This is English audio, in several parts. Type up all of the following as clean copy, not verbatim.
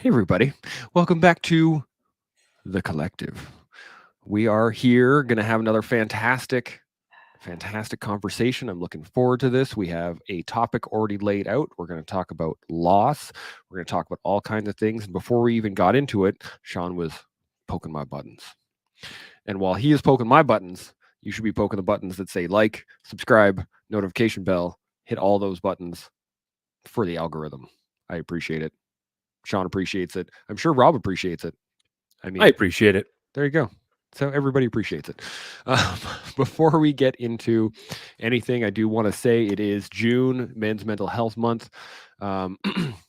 Hey, everybody. Welcome back to The Collective. We are here going to have another fantastic conversation. I'm looking forward to this. We have a topic already laid out. We're going to talk about loss. We're going to talk about all kinds of things. And before we even got into it, Shaun was poking my buttons. And while he is poking my buttons, you should be poking the buttons that say like, subscribe, notification bell, hit all those buttons for the algorithm. I appreciate it. Shaun appreciates it. I'm sure Rob appreciates it. I appreciate it. There you go. So everybody appreciates it. Before we get into anything, I do want to say it is June, Men's Mental Health Month. We're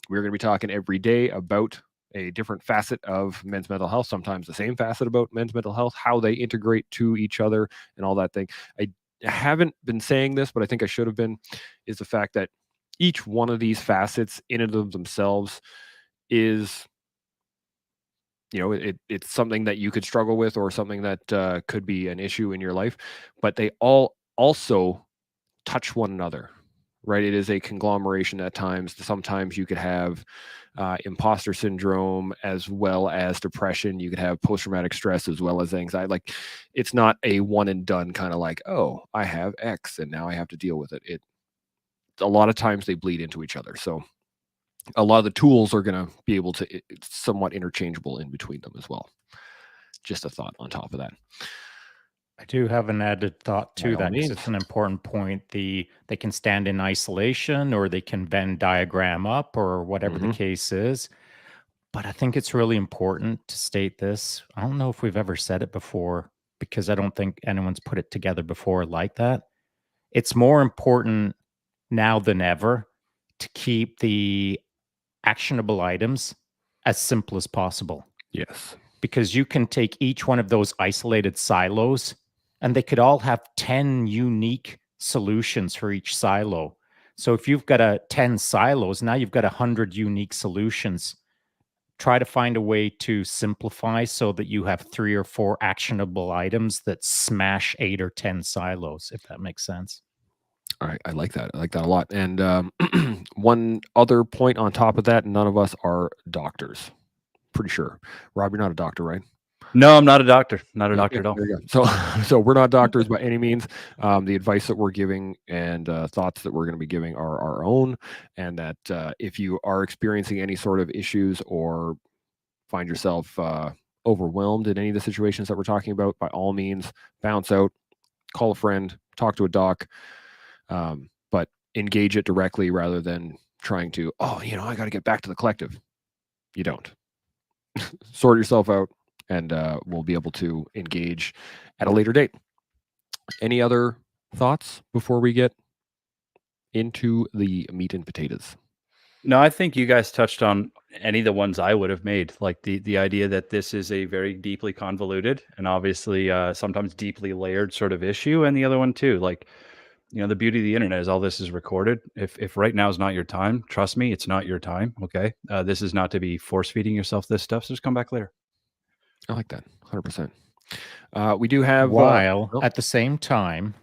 going to be talking every day about a different facet of men's mental health, sometimes the same facet about men's mental health, how they integrate to each other and all that thing. I haven't been saying this, but I think I should have been, is the fact that each one of these facets in and of themselves is it's something that you could struggle with or something that could be an issue in your life, but they all also touch one another, right? It is a conglomeration at times. Sometimes you could have imposter syndrome as well as depression. You could have post-traumatic stress as well as anxiety. Like, it's not a one and done kind of like, oh, I have X and now I have to deal with it. A lot of times they bleed into each other. So a lot of the tools are going to be able to it's somewhat interchangeable in between them as well. Just a thought on top of that. I do have an added thought By to all that because means. it's an important point. They can stand in isolation or they can Venn diagram up or whatever the case is. But I think it's really important to state this. I don't know if we've ever said it before because I don't think anyone's put it together before like that. It's more important now than ever to keep the actionable items as simple as possible. Yes. Because you can take each one of those isolated silos and they could all have 10 unique solutions for each silo. So if you've got 10 silos, now you've got 100 unique solutions. Try to find a way to simplify so that you have 3 or 4 actionable items that smash 8 or 10 silos, if that makes sense. All right. I like that. I like that a lot. And one other point on top of that, none of us are doctors. Pretty sure. Rob, you're not a doctor, right? No, I'm not a doctor. Not a doctor at all. There you go. So we're not doctors by any means. The advice that we're giving and thoughts that we're going to be giving are our own, and that if you are experiencing any sort of issues or find yourself overwhelmed in any of the situations that we're talking about, by all means, bounce out, call a friend, talk to a doc, but engage it directly rather than trying to, I got to get back to the collective. You don't. Sort yourself out, and we'll be able to engage at a later date. Any other thoughts before we get into the meat and potatoes? No, I think you guys touched on any of the ones I would have made, like the idea that this is a very deeply convoluted and obviously sometimes deeply layered sort of issue. And the other one too, like, the beauty of the internet is all this is recorded. If right now is not your time, trust me, it's not your time. Okay. This is not to be force feeding yourself this stuff. So just come back later. I like that. 100%. We do have While at the same time,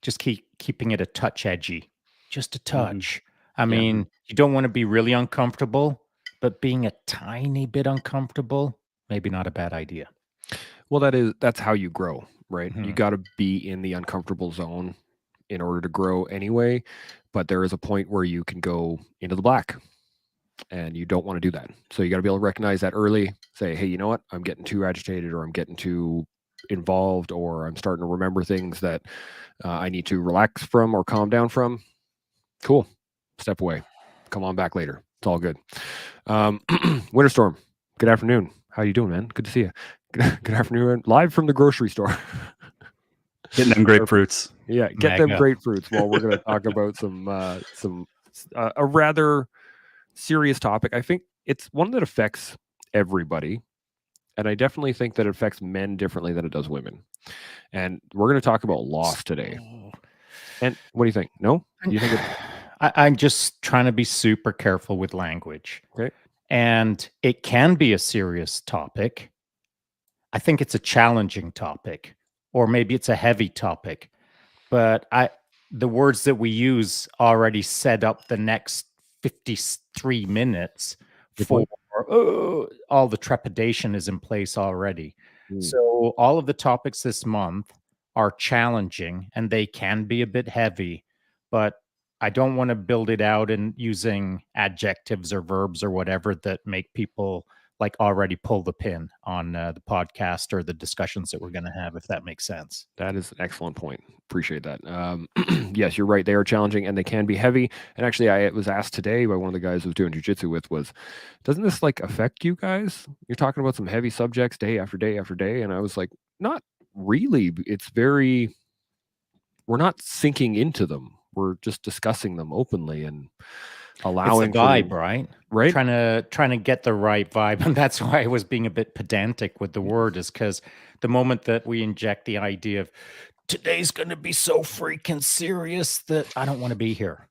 just keeping it a touch edgy, just a touch. I mean, you don't want to be really uncomfortable, but being a tiny bit uncomfortable, maybe not a bad idea. Well, that's how you grow, right? You got to be in the uncomfortable zone in order to grow anyway. But there is a point where you can go into the black, and you don't want to do that. So you got to be able to recognize that early. Say, hey, you know what? I'm getting too agitated, or I'm getting too involved, or I'm starting to remember things that I need to relax from or calm down from. Cool. Step away. Come on back later. It's all good. Winterstorm, good afternoon. How you doing, man? Good to see you. Good afternoon. Live from the grocery store. Getting them grapefruits. Yeah, get them grapefruits while we're going to talk about a rather serious topic. I think it's one that affects everybody. And I definitely think that it affects men differently than it does women. And we're going to talk about loss today. And what do you think? No? You think I'm just trying to be super careful with language. Okay. And it can be a serious topic. I think it's a challenging topic, or maybe it's a heavy topic. But the words that we use already set up the next 53 minutes Good for point. all the trepidation is in place already. Mm. So all of the topics this month are challenging and they can be a bit heavy, but I don't want to build it out in using adjectives or verbs or whatever that make people like already pull the pin on the podcast or the discussions that we're going to have, if that makes sense. That is an excellent point. Appreciate that. Yes, you're right. They are challenging and they can be heavy. And actually, I was asked today by one of the guys I was doing jujitsu with was, doesn't this like affect you guys? You're talking about some heavy subjects day after day after day. And I was like, not really. It's very, we're not sinking into them. We're just discussing them openly and allowing It's the vibe, for, right? right? Trying to get the right vibe. And that's why I was being a bit pedantic with the word, is because the moment that we inject the idea of today's going to be so freaking serious that I don't want to be here.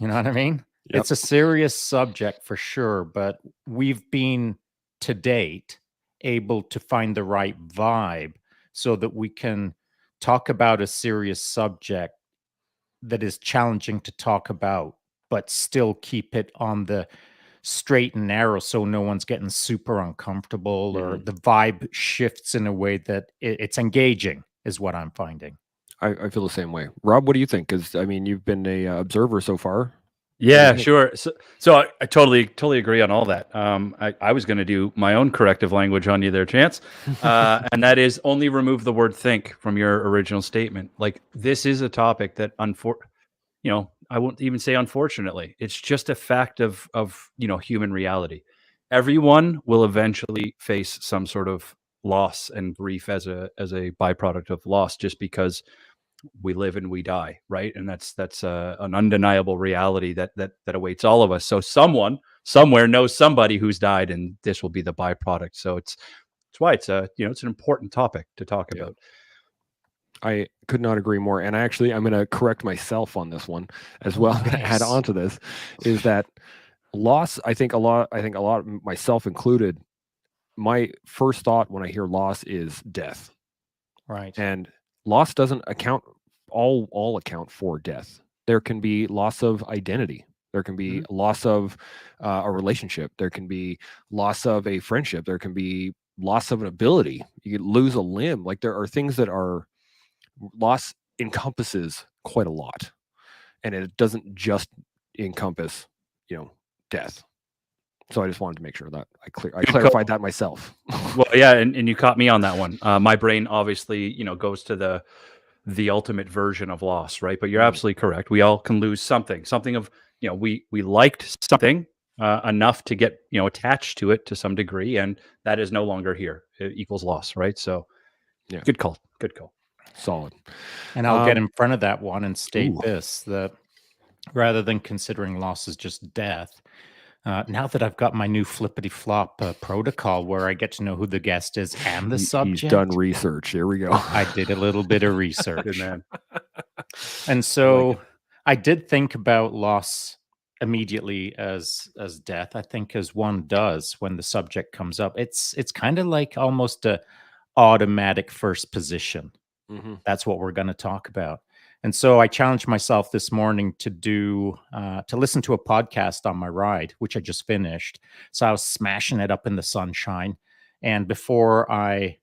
You know what I mean? Yep. It's a serious subject for sure, but we've been to date able to find the right vibe so that we can talk about a serious subject that is challenging to talk about, but still keep it on the straight and narrow so no one's getting super uncomfortable or the vibe shifts in a way that it's engaging, is what I'm finding. I feel the same way. Rob, what do you think? Because I mean, you've been a observer so far. Yeah, think? sure. So I totally agree on all that. I was going to do my own corrective language on you there, Chance, and that is only remove the word "think" from your original statement. Like, this is a topic that, I won't even say unfortunately. It's just a fact of human reality. Everyone will eventually face some sort of loss and grief as a byproduct of loss, just because we live and we die, right? And that's an undeniable reality that awaits all of us. So someone somewhere knows somebody who's died, and this will be the byproduct. So it's why it's it's an important topic to talk about. I could not agree more. And I'm going to correct myself on this one as well. I'm going to add on to this, is that loss. I think a lot, myself included, my first thought when I hear loss is death. Right. And loss doesn't all account for death. There can be loss of identity. There can be loss of a relationship. There can be loss of a friendship. There can be loss of an ability. You could lose a limb. Like, there are things that are, loss encompasses quite a lot, and it doesn't just encompass, death. So I just wanted to make sure that I clarified that myself. Well, yeah, and you caught me on that one. My brain obviously, goes to the ultimate version of loss, right? But you're absolutely correct. We all can lose something of, we liked something enough to get, attached to it to some degree, and that is no longer here. It equals loss, right? So, Yeah, good call. Solid. And I'll get in front of that one and state this, that rather than considering loss as just death, now that I've got my new flippity flop protocol where I get to know who the guest is and the subject, he's done research. Here we go. I did a little bit of research. Good man. And so I did think about loss immediately as death. I think as one does when the subject comes up. It's kind of like almost a automatic first position. That's what we're going to talk about. And so I challenged myself this morning to listen to a podcast on my ride, which I just finished. So I was smashing it up in the sunshine. And before I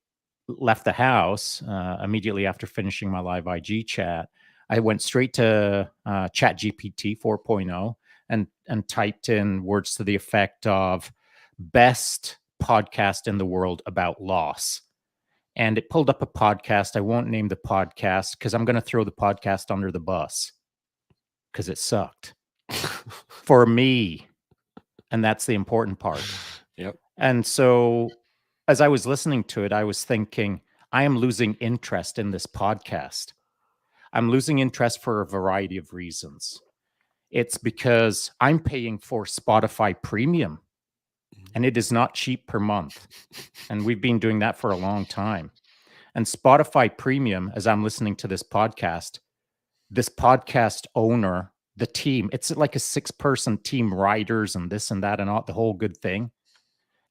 left the house, immediately after finishing my live IG chat, I went straight to ChatGPT 4.0 and typed in words to the effect of best podcast in the world about loss. And it pulled up a podcast. I won't name the podcast because I'm going to throw the podcast under the bus because it sucked for me. And that's the important part. Yep. And so as I was listening to it, I was thinking, I am losing interest in this podcast. I'm losing interest for a variety of reasons. It's because I'm paying for Spotify Premium, and it is not cheap per month. And we've been doing that for a long time. And Spotify Premium, as I'm listening to this podcast owner, the team, it's like a 6-person team, writers and this and that and all, the whole good thing.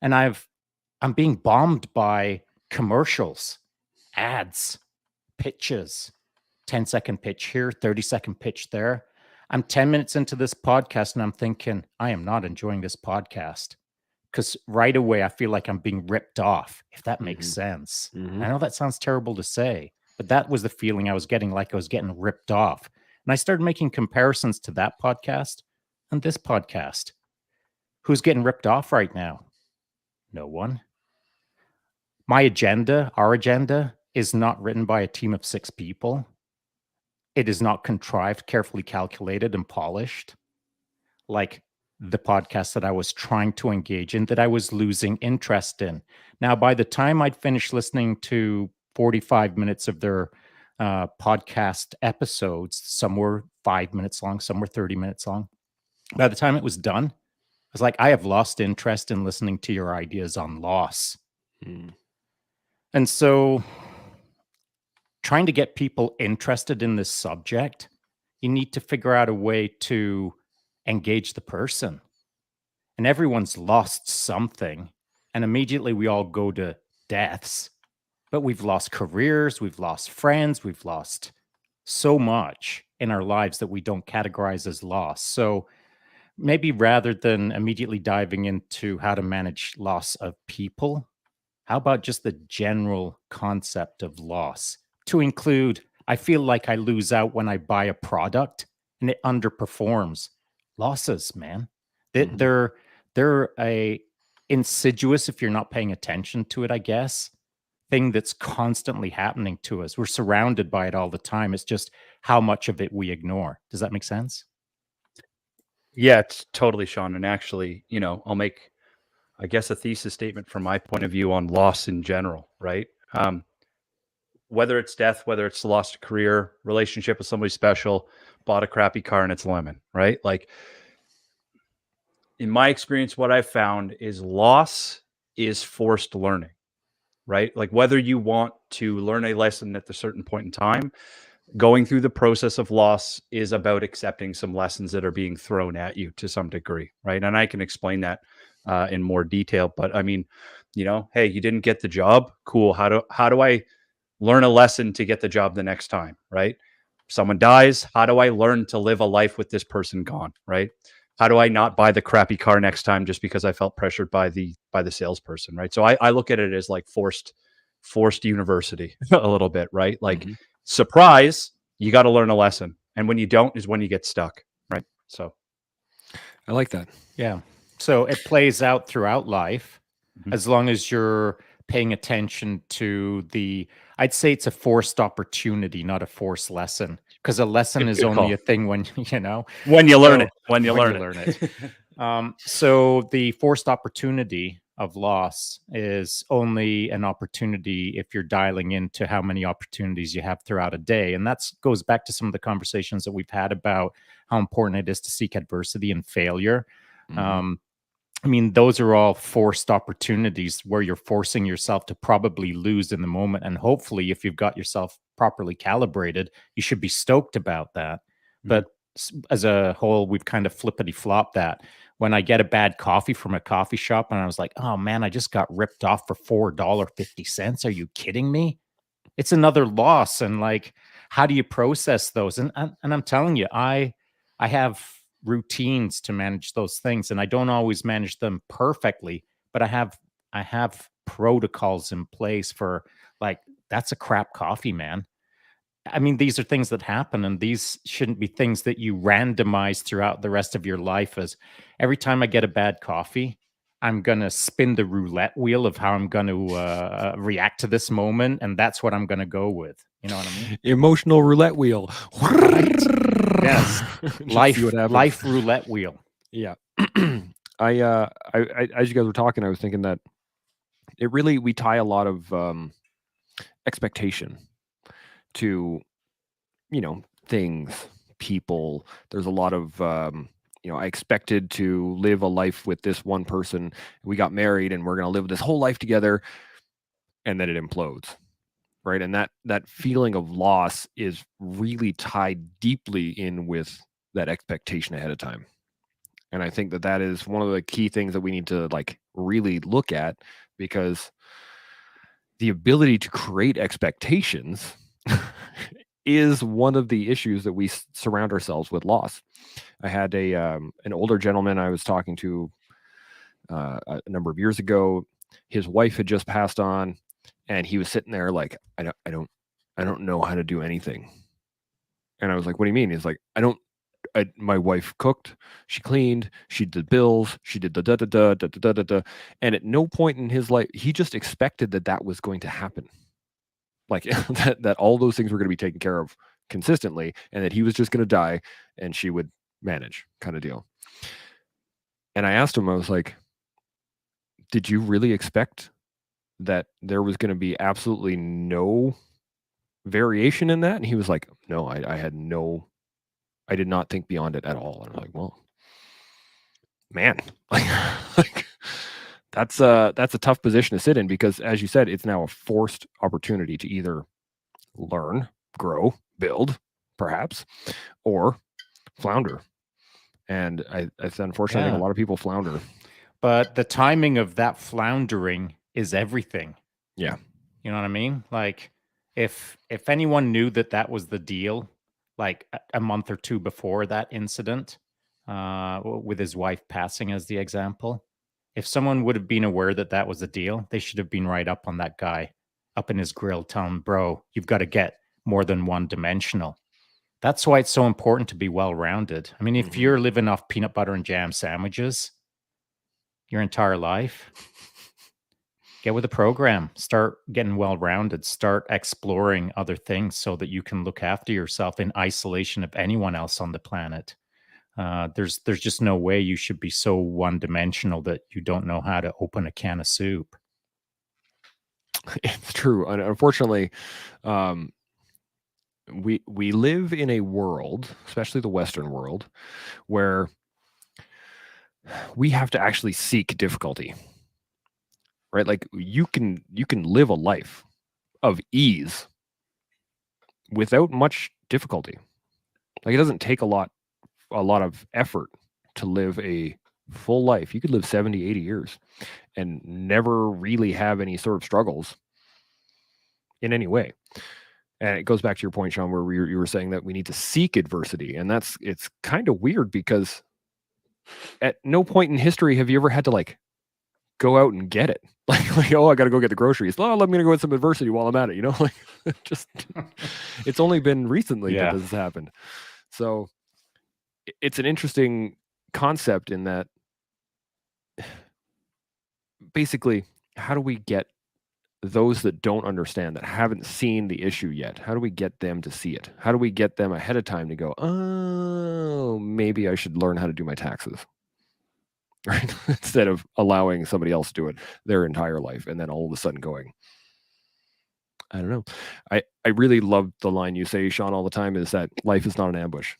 And I'm being bombed by commercials, ads, pitches, 10-second pitch here, 30-second pitch there. I'm 10 minutes into this podcast and I'm thinking, I am not enjoying this podcast. Because right away, I feel like I'm being ripped off, if that makes sense. I know that sounds terrible to say, but that was the feeling I was getting, like I was getting ripped off. And I started making comparisons to that podcast and this podcast. Who's getting ripped off right now? No one. My agenda, our agenda, is not written by a team of 6 people. It is not contrived, carefully calculated, and polished like the podcast that I was trying to engage in, that I was losing interest in. Now, by the time I'd finished listening to 45 minutes of their podcast episodes, some were 5 minutes long, some were 30 minutes long. By the time it was done, I was like, I have lost interest in listening to your ideas on loss. And so, trying to get people interested in this subject, you need to figure out a way to engage the person. And everyone's lost something. And immediately we all go to deaths. But we've lost careers, we've lost friends, we've lost so much in our lives that we don't categorize as loss. So maybe rather than immediately diving into how to manage loss of people, how about just the general concept of loss to include, I feel like I lose out when I buy a product and it underperforms. Losses, man. They're a insidious, if you're not paying attention to it, I guess, thing that's constantly happening to us. We're surrounded by it all the time. It's just how much of it we ignore. Does that make sense? Yeah, it's totally, Shaun. And actually, I'll make, I guess, a thesis statement from my point of view on loss in general, right? Whether it's death, whether it's lost a career, relationship with somebody special, bought a crappy car and it's lemon, right? Like, in my experience, what I've found is loss is forced learning, right? Like, whether you want to learn a lesson at a certain point in time, going through the process of loss is about accepting some lessons that are being thrown at you to some degree, right? And I can explain that in more detail. But I mean, hey, you didn't get the job. Cool. How do I learn a lesson to get the job the next time, right? Someone dies. How do I learn to live a life with this person gone, right? How do I not buy the crappy car next time just because I felt pressured by the salesperson, right? So I look at it as like forced university a little bit, right? Like, surprise, you got to learn a lesson, and when you don't is when you get stuck, right? So I like that. Yeah. So it plays out throughout life as long as you're paying attention to I'd say it's a forced opportunity, not a forced lesson, because a lesson is only a thing when, when you learn it. So the forced opportunity of loss is only an opportunity if you're dialing into how many opportunities you have throughout a day. And that goes back to some of the conversations that we've had about how important it is to seek adversity and failure. I mean, those are all forced opportunities where you're forcing yourself to probably lose in the moment. And hopefully, if you've got yourself properly calibrated, you should be stoked about that. But as a whole, we've kind of flippity flopped that. When I get a bad coffee from a coffee shop and I was like, oh man, I just got ripped off for $4.50. Are you kidding me? It's another loss. And like, how do you process those? And I'm telling you, I have routines to manage those things, and I don't always manage them perfectly, but I have protocols in place for, like, that's a crap coffee, man. I mean, these are things that happen, and these shouldn't be things that you randomize throughout the rest of your life. As every time I get a bad coffee, I'm going to spin the roulette wheel of how I'm going to react to this moment. And that's what I'm going to go with. You know what I mean? Emotional roulette wheel. Yes. Life roulette wheel. Yeah. I as you guys were talking, I was thinking that we tie a lot of expectation to, things, people. There's a lot of, I expected to live a life with this one person. We got married and we're going to live this whole life together. And then it implodes. Right. And that feeling of loss is really tied deeply in with that expectation ahead of time. And I think that is one of the key things that we need to really look at, because the ability to create expectations is one of the issues that we surround ourselves with loss. I had an older gentleman I was talking to a number of years ago. His wife had just passed on, and he was sitting there like, I don't know how to do anything. And I was like, what do you mean? He's like, my wife cooked, she cleaned, she did bills, she did the da da da da da da da. And at no point in his life, he just expected that was going to happen. Like that all those things were going to be taken care of consistently, and that he was just going to die and she would manage, kind of deal. And I asked him, I was like, did you really expect that there was going to be absolutely no variation in that? And he was like, no, I did not think beyond it at all. And I'm like, well, man, like that's a tough position to sit in, because as you said, it's now a forced opportunity to either learn, grow, build, perhaps, or flounder. And it's unfortunate, I think a lot of people flounder. But the timing of that floundering is everything. Yeah. You know what I mean? Like if anyone knew that was the deal, like a month or two before that incident, with his wife passing as the example, if someone would have been aware that was the deal, they should have been right up on that guy, up in his grill, telling him, bro, you've got to get more than one dimensional. That's why it's so important to be well-rounded. I mean, if you're living off peanut butter and jam sandwiches your entire life, get with the program, start getting well-rounded, start exploring other things so that you can look after yourself in isolation of anyone else on the planet. There's just no way you should be so one-dimensional that you don't know how to open a can of soup. It's true. Unfortunately, we live in a world, especially the Western world, where we have to actually seek difficulty, right? Like you can live a life of ease without much difficulty. Like it doesn't take a lot of effort to live a full life. You could live 70, 80 years and never really have any sort of struggles in any way. And it goes back to your point, Shaun, where you were saying that we need to seek adversity. And it's kind of weird, because at no point in history have you ever had to like go out and get it. Like oh, I got to go get the groceries. Oh, let me go get some adversity while I'm at it. Like just, it's only been recently that this has happened. So it's an interesting concept in that basically, how do we get those that don't understand, that haven't seen the issue yet, how do we get them to see it? How do we get them ahead of time to go, oh, maybe I should learn how to do my taxes, right? Instead of allowing somebody else to do it their entire life and then all of a sudden going, I don't know. I really love the line you say, Shaun, all the time, is that life is not an ambush.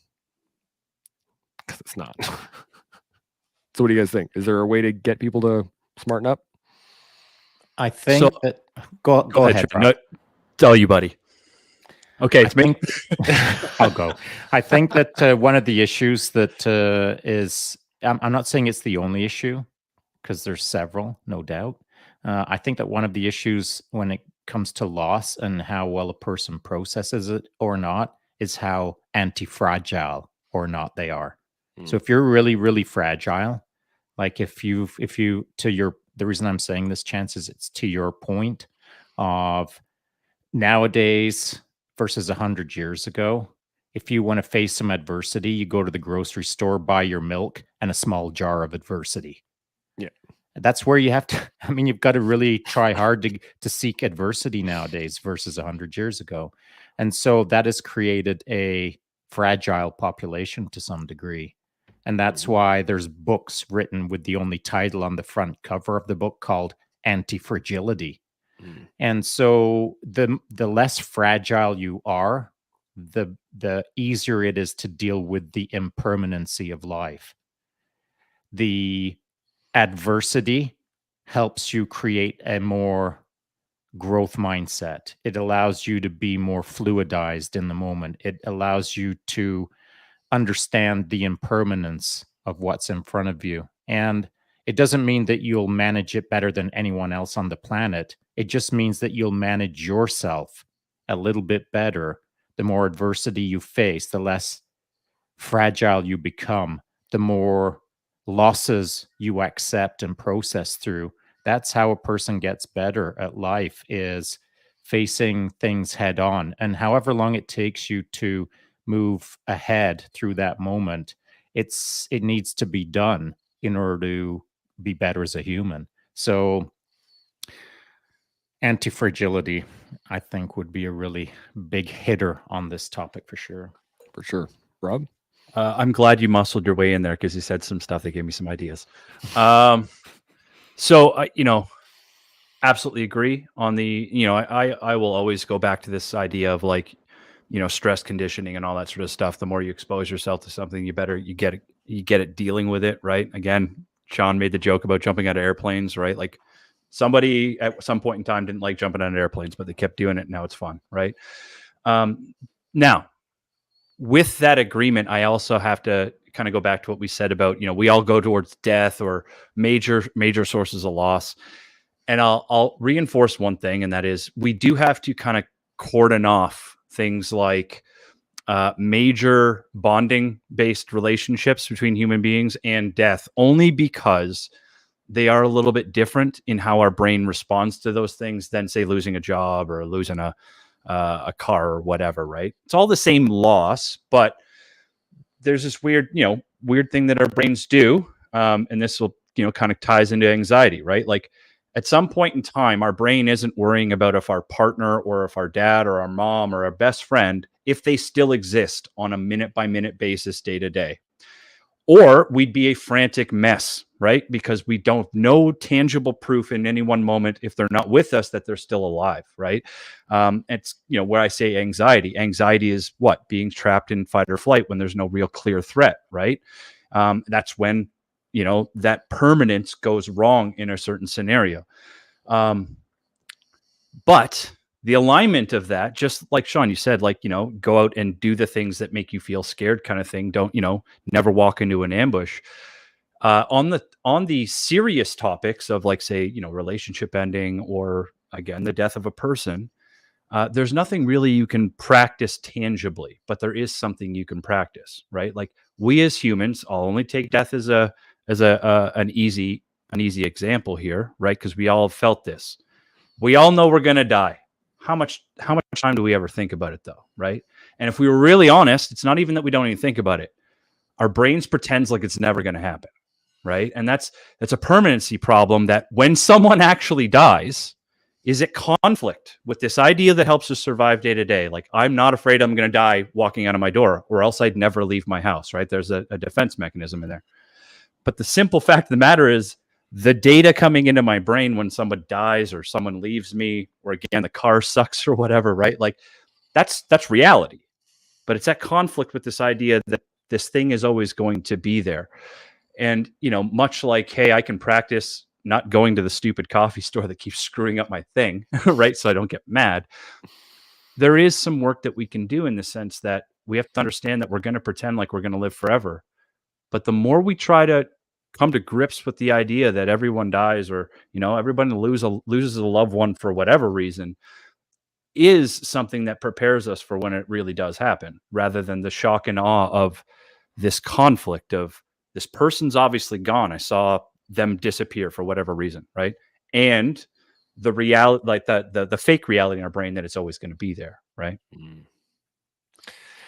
Because it's not. So what do you guys think? Is there a way to get people to smarten up? I think that go ahead. No, it's all you, buddy. Okay, it's me. I'll go. I think that one of the issues that is, I'm not saying it's the only issue, because there's several, no doubt. I think that one of the issues when it comes to loss and how well a person processes it or not is how anti-fragile or not they are. So if you're really, really fragile, like if you the reason I'm saying this, Chance, is it's to your point of nowadays versus 100 years ago. If you want to face some adversity, you go to the grocery store, buy your milk and a small jar of adversity. Yeah. That's where you have to, I mean, you've got to really try hard to seek adversity nowadays versus 100 years ago. And so that has created a fragile population to some degree. And that's why there's books written with the only title on the front cover of the book called Anti-Fragility. And so the less fragile you are, the easier it is to deal with the impermanency of life. The adversity helps you create a more growth mindset. It allows you to be more fluidized in the moment. It allows you to understand the impermanence of what's in front of you. And it doesn't mean that you'll manage it better than anyone else on the planet. It just means that you'll manage yourself a little bit better the more adversity you face, the less fragile you become, the more losses you accept and process through. That's how a person gets better at life, is facing things head on. And however long it takes you to move ahead through that moment, it needs to be done in order to be better as a human. So anti-fragility, I think, would be a really big hitter on this topic for sure. For sure. Rob? I'm glad you muscled your way in there because you said some stuff that gave me some ideas. So, absolutely agree on the, I will always go back to this idea of like, stress conditioning and all that sort of stuff. The more you expose yourself to something, you get it dealing with it. Right. Again, Shaun made the joke about jumping out of airplanes, right? Like somebody at some point in time didn't like jumping out of airplanes, but they kept doing it. Now it's fun. Right. Now, with that agreement, I also have to kind of go back to what we said about, we all go towards death or major sources of loss. And I'll reinforce one thing, and that is we do have to kind of cordon off things like major bonding based relationships between human beings and death, only because they are a little bit different in how our brain responds to those things than, say, losing a job or losing a car or whatever, right? It's all the same loss, but there's this weird thing that our brains do. And this will, kind of ties into anxiety, right? Like at some point in time, our brain isn't worrying about if our partner or if our dad or our mom or our best friend, if they still exist on a minute by minute basis, day to day. Or we'd be a frantic mess, right? Because we don't know tangible proof in any one moment, if they're not with us, that they're still alive, right? It's, where I say anxiety. Anxiety is what? Being trapped in fight or flight when there's no real clear threat, right? That's when, that permanence goes wrong in a certain scenario. But the alignment of that, just like Shaun, you said, like, go out and do the things that make you feel scared kind of thing. Don't, never walk into an ambush. On the serious topics of like, say, relationship ending or again, the death of a person, there's nothing really you can practice tangibly, but there is something you can practice, right? Like we as humans, I'll only take death as an easy example here, right? Because we all have felt this. We all know we're going to die. How much time do we ever think about it though, right? And if we were really honest, it's not even that we don't even think about it. Our brains pretends like it's never going to happen, right? And that's a permanency problem that when someone actually dies, is it conflict with this idea that helps us survive day to day? Like, I'm not afraid I'm going to die walking out of my door, or else I'd never leave my house, right? There's a defense mechanism in there. But the simple fact of the matter is, the data coming into my brain when someone dies or someone leaves me, or again, the car sucks or whatever, right? Like that's reality. But it's that conflict with this idea that this thing is always going to be there. And, much like, hey, I can practice not going to the stupid coffee store that keeps screwing up my thing, right? So I don't get mad. There is some work that we can do in the sense that we have to understand that we're going to pretend like we're going to live forever. But the more we try to come to grips with the idea that everyone dies, or everybody loses a loved one for whatever reason, is something that prepares us for when it really does happen, rather than the shock and awe of this conflict of this person's obviously gone. I saw them disappear for whatever reason, right? And the reality, like the fake reality in our brain that it's always going to be there, right?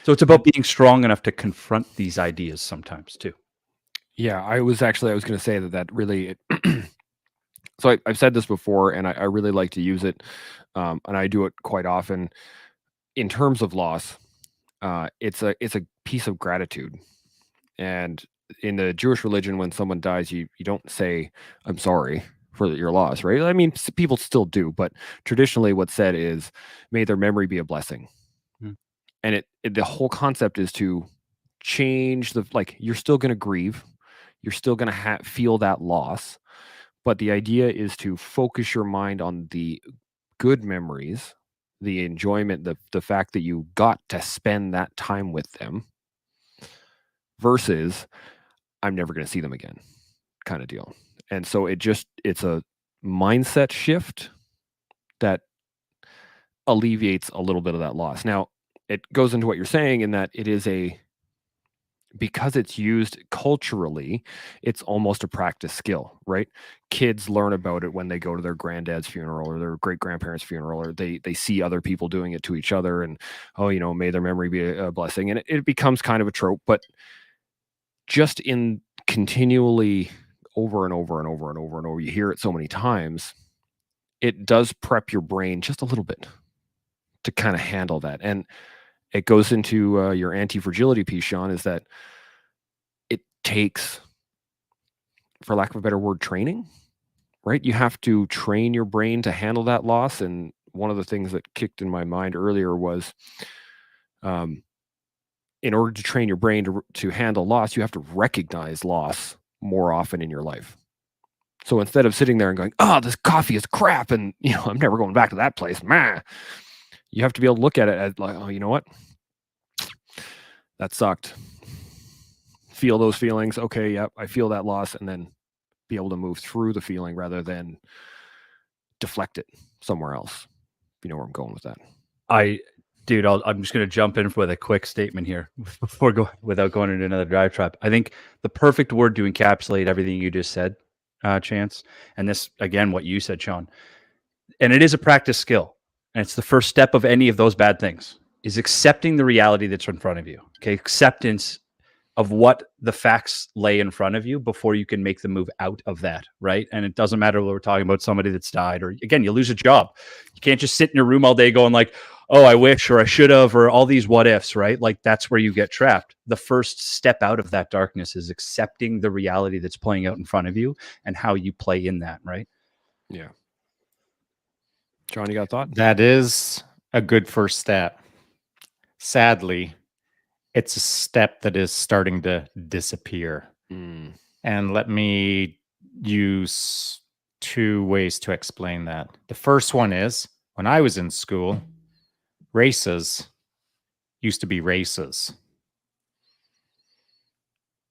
So it's about being strong enough to confront these ideas sometimes too. Yeah, I was going to say that really, so I've said this before, and I really like to use it, and I do it quite often. In terms of loss, it's a piece of gratitude, and in the Jewish religion, when someone dies, you don't say "I'm sorry" for your loss, right? I mean, people still do, but traditionally, what's said is, "May their memory be a blessing," and the whole concept is to change you're still going to grieve. You're still going to feel that loss, but the idea is to focus your mind on the good memories, the enjoyment, the fact that you got to spend that time with them, versus I'm never going to see them again kind of deal. And so it's a mindset shift that alleviates a little bit of that loss. Now, it goes into what you're saying in that it is because it's used culturally, it's almost a practice skill, right? Kids learn about it when they go to their granddad's funeral or their great grandparents' funeral, or they see other people doing it to each other, and may their memory be a blessing, and it becomes kind of a trope. But just in continually over and over and over and over and over, you hear it so many times, it does prep your brain just a little bit to kind of handle that. And it goes into your anti-fragility piece, Shaun, is that it takes, for lack of a better word, training, right? You have to train your brain to handle that loss. And one of the things that kicked in my mind earlier was, in order to train your brain to handle loss, you have to recognize loss more often in your life. So instead of sitting there and going, "Oh, this coffee is crap," and I'm never going back to that place, man, you have to be able to look at it as like, "Oh, you know what? That sucked." Feel those feelings. Okay, yep, I feel that loss, and then be able to move through the feeling rather than deflect it somewhere else. You know where I'm going with that. Dude, I'm just going to jump in with a quick statement here without going into another drive trap. I think the perfect word to encapsulate everything you just said, Chance, and this, again, what you said, Shaun, and it is a practice skill, and it's the first step of any of those bad things, is accepting the reality that's in front of you. Okay, acceptance of what the facts lay in front of you before you can make the move out of that, right? And it doesn't matter whether we're talking about somebody that's died, or again, you lose a job. You can't just sit in your room all day going like, "Oh, I wish," or "I should have," or all these what ifs, right? Like that's where you get trapped. The first step out of that darkness is accepting the reality that's playing out in front of you and how you play in that, right? Yeah. Shaun, you got a thought? That is a good first step. Sadly, it's a step that is starting to disappear. And let me use two ways to explain that. The first one is, when I was in school, races used to be races,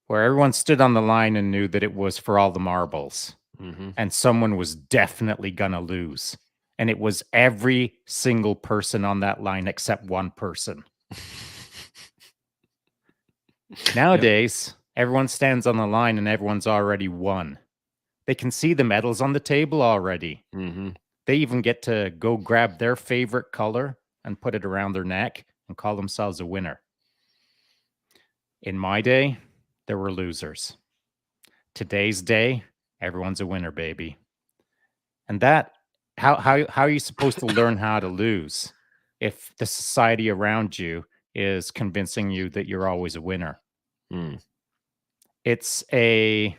where everyone stood on the line and knew that it was for all the marbles, and someone was definitely gonna lose. And it was every single person on that line except one person. Nowadays, everyone stands on the line and everyone's already won. They can see the medals on the table already. They even get to go grab their favorite color and put it around their neck and call themselves a winner. In my day, there were losers. Today's day, everyone's a winner, baby. And that, how are you supposed to learn how to lose if the society around you is convincing you that you're always a winner? It's a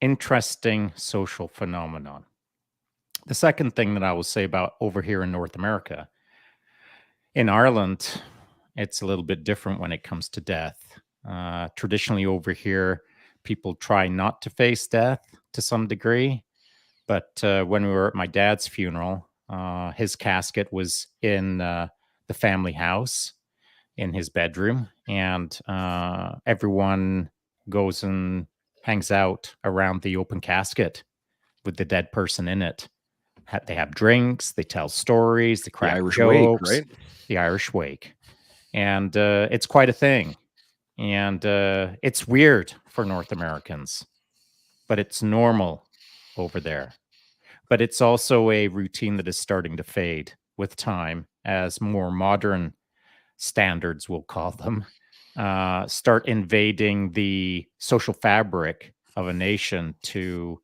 interesting social phenomenon. The second thing that I will say about over here in North America, in Ireland, it's a little bit different when it comes to death. Traditionally over here, people try not to face death to some degree. But when we were at my dad's funeral, his casket was in the family house in his bedroom, and everyone goes and hangs out around the open casket with the dead person in it. They have drinks, they tell stories, they crack Irish jokes. wake, right? The Irish wake. And it's quite a thing. And it's weird for North Americans, but it's normal over there. But it's also a routine that is starting to fade with time as more modern standards, we'll call them, start invading the social fabric of a nation to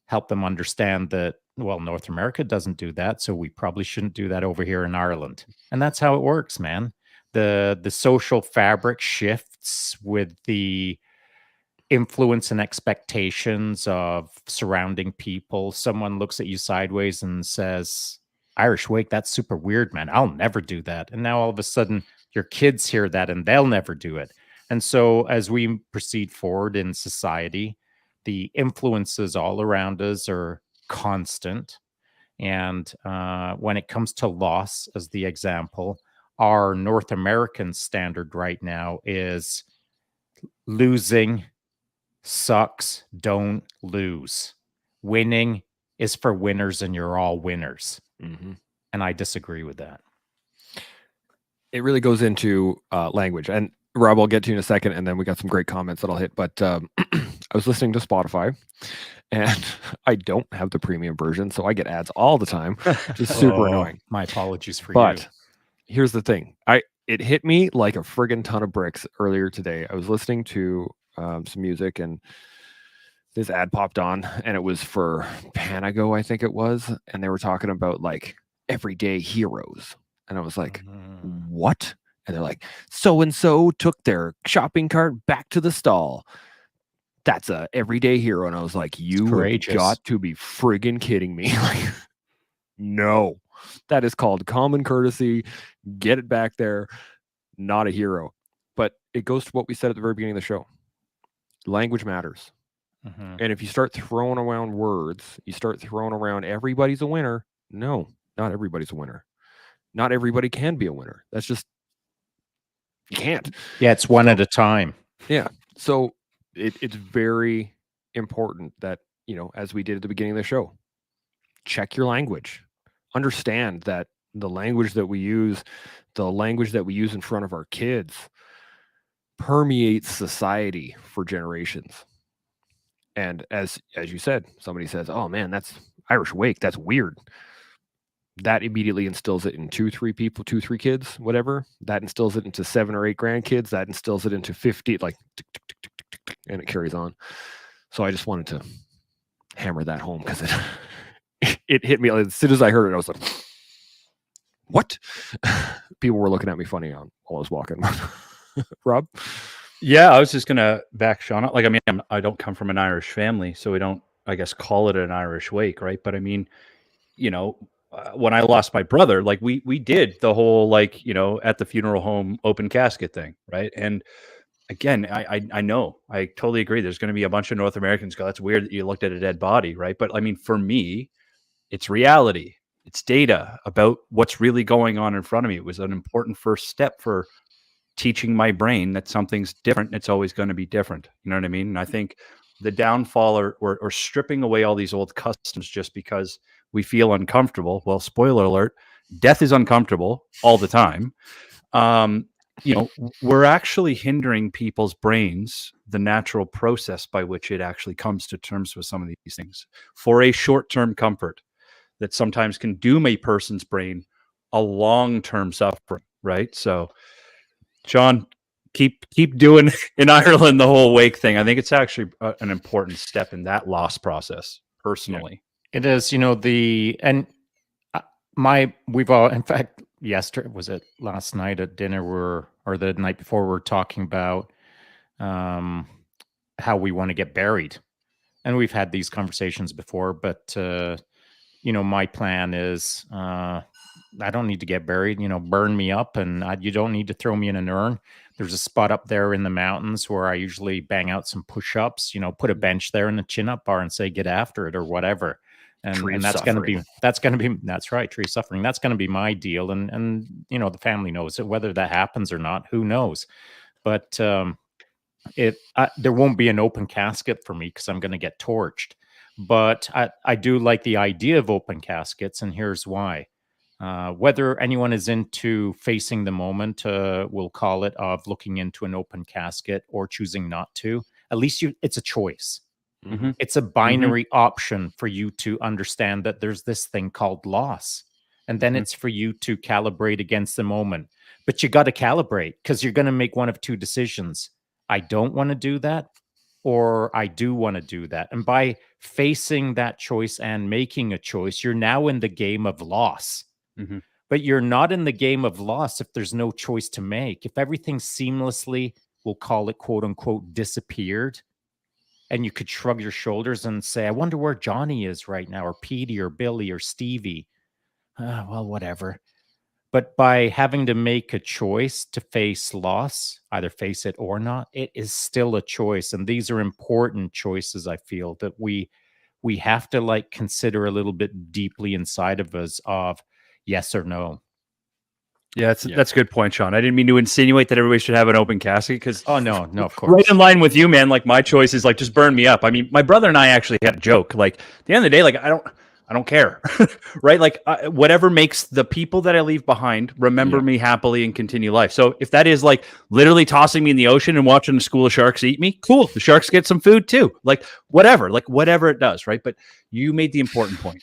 help them understand that, well, North America doesn't do that, so we probably shouldn't do that over here in Ireland. And that's how it works, man. The social fabric shifts with the influence and expectations of surrounding people. Someone looks at you sideways and says, "Irish wake, that's super weird, man. I'll never do that." And now all of a sudden your kids hear that and they'll never do it. And so as we proceed forward in society, the influences all around us are constant. And when it comes to loss, as the example, our North American standard right now is losing sucks, don't lose. Winning is for winners and you're all winners. And I disagree with that. it really goes into language. And Rob, I'll get to you in a second, and then we got some great comments that I'll hit. But I was listening to Spotify, and I don't have the premium version, so I get ads all the time, which is super annoying. My apologies for But you. here's the thing. It hit me like a friggin' ton of bricks earlier today. I was listening to some music, and this ad popped on, and it was for Panago, I think it was, and they were talking about like everyday heroes. And I was like, what? And they're like, so and so took their shopping cart back to the stall. That's a everyday hero. And I was like, you have got to be friggin' kidding me. Like, no, that is called common courtesy. Get it back there. Not a hero. But it goes to what we said at the very beginning of the show. Language matters. And if you start throwing around words, you start throwing around everybody's a winner. No, not everybody's a winner. Not everybody can be a winner. That's just, you can't. Yeah, it's one at a time. Yeah. So it's very important that, you know, as we did at the beginning of the show, check your language. Understand that the language that we use in front of our kids permeates society for generations. And as you said, somebody says, oh man, that's Irish wake. That's weird. That immediately instills it in 2-3 kids, whatever. That instills it into 7 or 8 grandkids. That instills it into 50, like, and it carries on. So I just wanted to hammer that home because it hit me. As soon as I heard it, I was like, what? People were looking at me funny while I was walking. Rob? Yeah, I was just going to back Shaun up. Like, I mean, I don't come from an Irish family, so we don't, I guess, call it an Irish wake, right? But I mean, you know, when I lost my brother, like we did the whole, like, you know, at the funeral home open casket thing, right? And again, I know, I totally agree. There's going to be a bunch of North Americans go, that's weird that you looked at a dead body, right? But I mean, for me, it's reality. It's data about what's really going on in front of me. It was an important first step for teaching my brain that something's different. It's always going to be different. You know what I mean? And I think the downfall or stripping away all these old customs just because we feel uncomfortable. Well, spoiler alert, death is uncomfortable all the time. You know, we're actually hindering people's brains, the natural process by which it actually comes to terms with some of these things for a short-term comfort that sometimes can doom a person's brain a long-term suffering, right? So, Shaun, keep doing in Ireland the whole wake thing. I think it's actually an important step in that loss process, personally. Yeah. It is, you know, we've all, in fact, yesterday, was it last night at dinner, or the night before, we're talking about how we want to get buried. And we've had these conversations before, but, you know, my plan is, I don't need to get buried, you know, burn me up, and you don't need to throw me in an urn. There's a spot up there in the mountains where I usually bang out some push-ups, you know, put a bench there in the chin-up bar and say, get after it or whatever. And that's going to be, that's right. Tree suffering. That's going to be my deal. And, you know, the family knows it, whether that happens or not, who knows? But there won't be an open casket for me because I'm going to get torched. But I do like the idea of open caskets, and here's why. Whether anyone is into facing the moment, we'll call it, of looking into an open casket or choosing not to, at least it's a choice. Mm-hmm. It's a binary option for you to understand that there's this thing called loss. And then it's for you to calibrate against the moment. But you got to calibrate because you're going to make one of two decisions. I don't want to do that, or I do want to do that. And by facing that choice and making a choice, you're now in the game of loss. But you're not in the game of loss if there's no choice to make. If everything seamlessly, we'll call it, quote unquote, disappeared, and you could shrug your shoulders and say, I wonder where Johnny is right now, or Petey, or Billy, or Stevie. Well, whatever. But by having to make a choice to face loss, either face it or not, it is still a choice. And these are important choices, I feel, that we have to, like, consider a little bit deeply inside of us of yes or no. Yeah, that's a good point, Shaun. I didn't mean to insinuate that everybody should have an open casket because no, of course. Right in line with you, man. Like, my choice is like, just burn me up. I mean, my brother and I actually had a joke. Like, at the end of the day, like, I don't care. Right? Like whatever makes the people that I leave behind remember me happily and continue life. So if that is like literally tossing me in the ocean and watching a school of sharks eat me, cool. The sharks get some food too. Like whatever it does. Right. But you made the important point.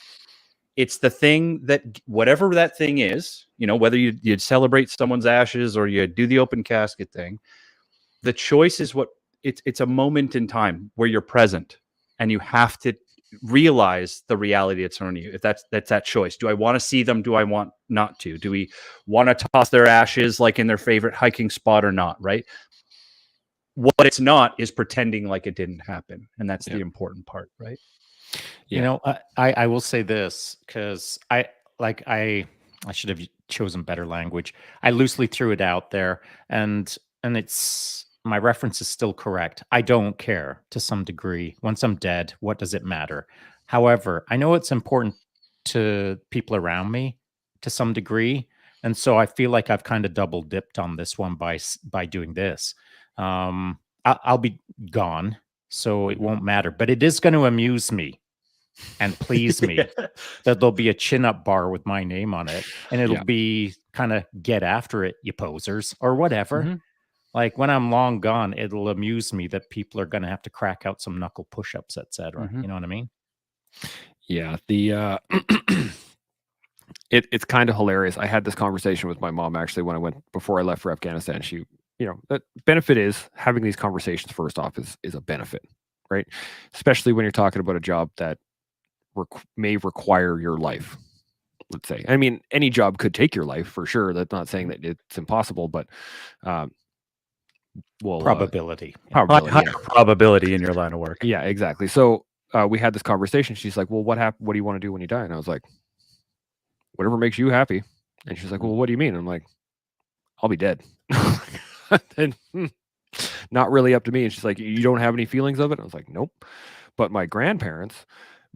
It's the thing that whatever that thing is, you know, whether you'd celebrate someone's ashes or you do the open casket thing, the choice is what it's a moment in time where you're present and you have to realize the reality that's on you. If that's that choice. Do I want to see them? Do I want not to? Do we want to toss their ashes like in their favorite hiking spot or not? Right. What it's not is pretending like it didn't happen. And that's the important part, right? You know, I will say this because I should have chosen better language. I loosely threw it out there, and it's my reference is still correct. I don't care to some degree. Once I'm dead, what does it matter? However, I know it's important to people around me to some degree, and so I feel like I've kind of double dipped on this one by doing this. I'll be gone, so it won't matter. But it is going to amuse me and please me that there'll be a chin-up bar with my name on it, and it'll be kind of get after it, you posers, or whatever. Like when I'm long gone, it'll amuse me that people are going to have to crack out some knuckle push-ups, etc. You know what I mean? Yeah. The it's kind of hilarious. I had this conversation with my mom actually when I went before I left for Afghanistan. She, you know, the benefit is having these conversations first off is a benefit, right? Especially when you're talking about a job that may require your life. Let's say, I mean, any job could take your life for sure. That's not saying that it's impossible, but well, probability, probability in your line of work. Yeah, exactly. So we had this conversation. She's like, "Well, what happened? What do you want to do when you die?" And I was like, "Whatever makes you happy." And she's like, "Well, what do you mean?" I'm like, "I'll be dead." And not really up to me. And she's like, "You don't have any feelings of it?" I was like, "Nope." But my grandparents,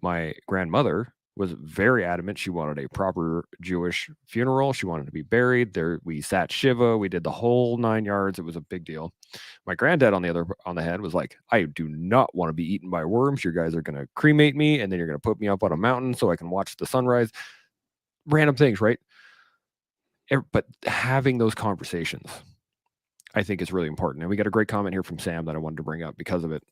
my grandmother was very adamant. She wanted a proper Jewish funeral. She wanted to be buried there. We sat Shiva. We did the whole 9 yards. It was a big deal. My granddad on the head was like, "I do not want to be eaten by worms. You guys are going to cremate me, and then you're going to put me up on a mountain so I can watch the sunrise." Random things, right? But having those conversations, I think, is really important. And we got a great comment here from Sam that I wanted to bring up because of it.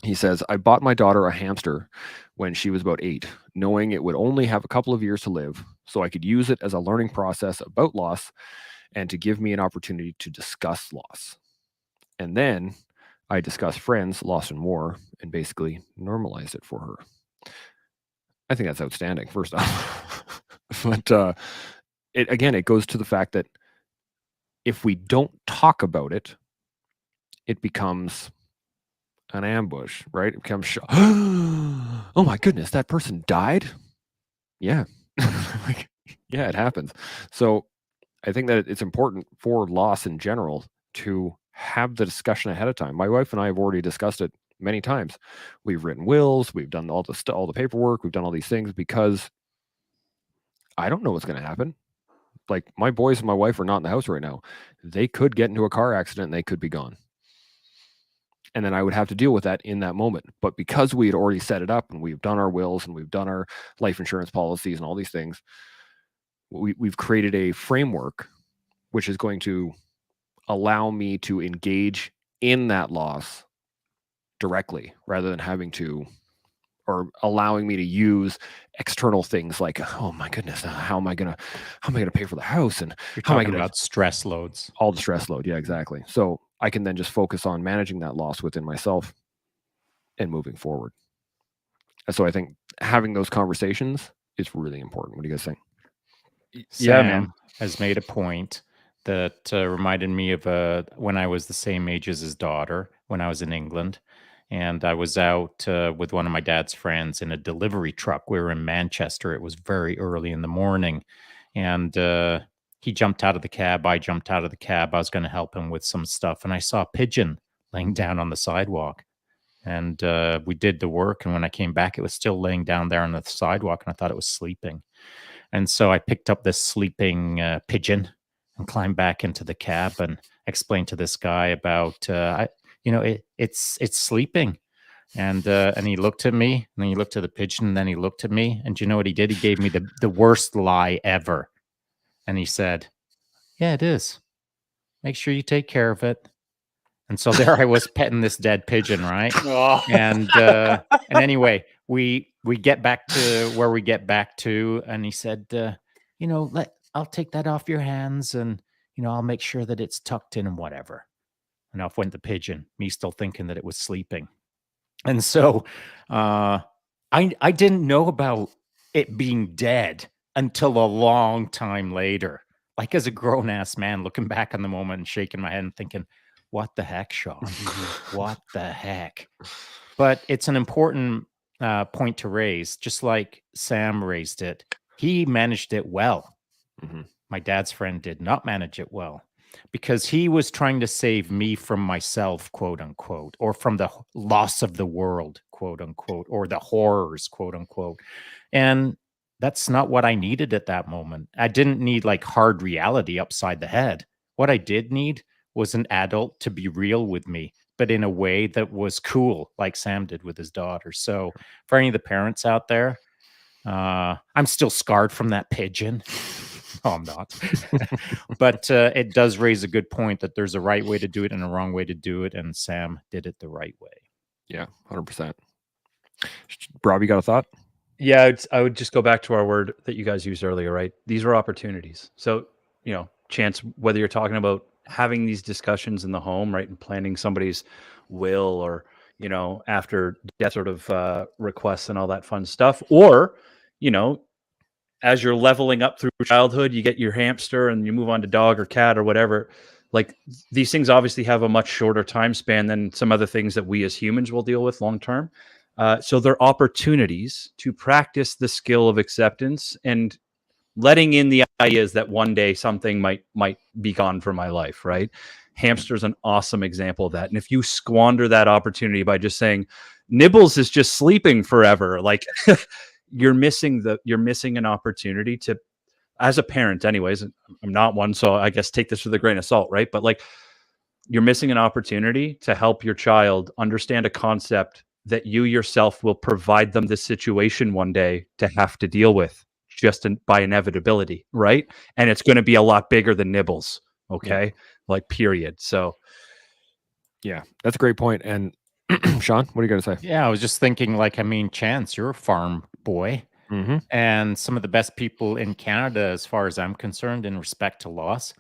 He says, "I bought my daughter a hamster when she was about 8, knowing it would only have a couple of years to live, so I could use it as a learning process about loss and to give me an opportunity to discuss loss. And then I discussed friends, loss, and war, and basically normalized it for her." I think that's outstanding, first off. But it goes to the fact that if we don't talk about it, it becomes an ambush, right? It becomes, "Oh my goodness, that person died?" Yeah. Like, yeah, it happens. So I think that it's important for loss in general to have the discussion ahead of time. My wife and I have already discussed it many times. We've written wills, we've done all the paperwork, we've done all these things because I don't know what's going to happen. Like my boys and my wife are not in the house right now. They could get into a car accident and they could be gone. And then I would have to deal with that in that moment. But because we had already set it up and we've done our wills and we've done our life insurance policies and all these things, we've created a framework which is going to allow me to engage in that loss directly rather than having to, or allowing me to use external things like, "Oh my goodness, how am I gonna pay for the house?" And You're how am I talking gonna about stress loads. all the stress load. Yeah, exactly. So I can then just focus on managing that loss within myself and moving forward. And so I think having those conversations is really important. What do you guys think? Sam has made a point that reminded me of when I was the same age as his daughter when I was in England. And I was out with one of my dad's friends in a delivery truck. We were in Manchester. It was very early in the morning. And he jumped out of the cab. I jumped out of the cab. I was going to help him with some stuff. And I saw a pigeon laying down on the sidewalk. And we did the work. And when I came back, it was still laying down there on the sidewalk. And I thought it was sleeping. And so I picked up this sleeping pigeon and climbed back into the cab and explained to this guy about, it's sleeping. And he looked at me, and then he looked at the pigeon, and then he looked at me. And you know what he did? He gave me the worst lie ever. And he said, "Yeah, it is. Make sure you take care of it." And so there I was petting this dead pigeon, right? Oh. And anyway, we get back to where we get back to, and he said, I'll take that off your hands, and I'll make sure that it's tucked in and whatever. And off went the pigeon, me still thinking that it was sleeping. And so I didn't know about it being dead until a long time later. Like as a grown ass man, looking back on the moment and shaking my head and thinking, what the heck, Shaun? What the heck? But it's an important point to raise, just like Sam raised it. He managed it well. Mm-hmm. My dad's friend did not manage it well because he was trying to save me from myself, quote unquote, or from the loss of the world, quote unquote, or the horrors, quote unquote. And that's not what I needed at that moment. I didn't need like hard reality upside the head. What I did need was an adult to be real with me, but in a way that was cool, like Sam did with his daughter. So, for any of the parents out there, I'm still scarred from that pigeon. No, I'm not. But it does raise a good point that there's a right way to do it and a wrong way to do it, and Sam did it the right way. Yeah, 100%. Rob, you got a thought? Yeah, I would just go back to our word that you guys used earlier, right? These are opportunities. So, Chance, whether you're talking about having these discussions in the home, right, and planning somebody's will or, after death sort of requests and all that fun stuff, or, as you're leveling up through childhood, you get your hamster and you move on to dog or cat or whatever. Like these things obviously have a much shorter time span than some other things that we as humans will deal with long term. So they're opportunities to practice the skill of acceptance and letting in the ideas that one day something might be gone from my life, right? Hamster's an awesome example of that. And if you squander that opportunity by just saying Nibbles is just sleeping forever, like you're missing an opportunity to, as a parent anyways, I'm not one, so I guess take this with a grain of salt, right? But like you're missing an opportunity to help your child understand a concept that you yourself will provide them the situation one day to have to deal with just by inevitability, right? And it's going to be a lot bigger than Nibbles, okay? Yeah. Like period. So yeah, that's a great point. And Shaun, what are you going to say? Yeah, I was just thinking, Chance, you're a farm boy. Mm-hmm. And some of the best people in Canada, as far as I'm concerned, in respect to loss,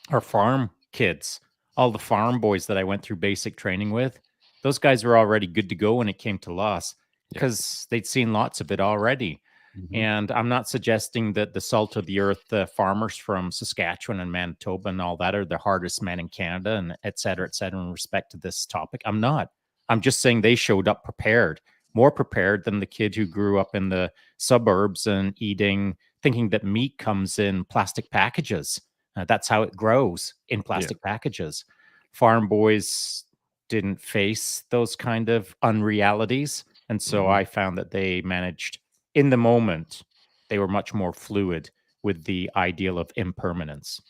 are farm kids. All the farm boys that I went through basic training with, those guys were already good to go when it came to loss because they'd seen lots of it already. Mm-hmm. And I'm not suggesting that the salt of the earth farmers from Saskatchewan and Manitoba and all that are the hardest men in Canada and et cetera, in respect to this topic. I'm not. I'm just saying they showed up prepared, more prepared than the kid who grew up in the suburbs and thinking that meat comes in plastic packages. That's how it grows, in plastic packages. Farm boys didn't face those kind of unrealities. And so I found that they managed, in the moment, they were much more fluid with the ideal of impermanence.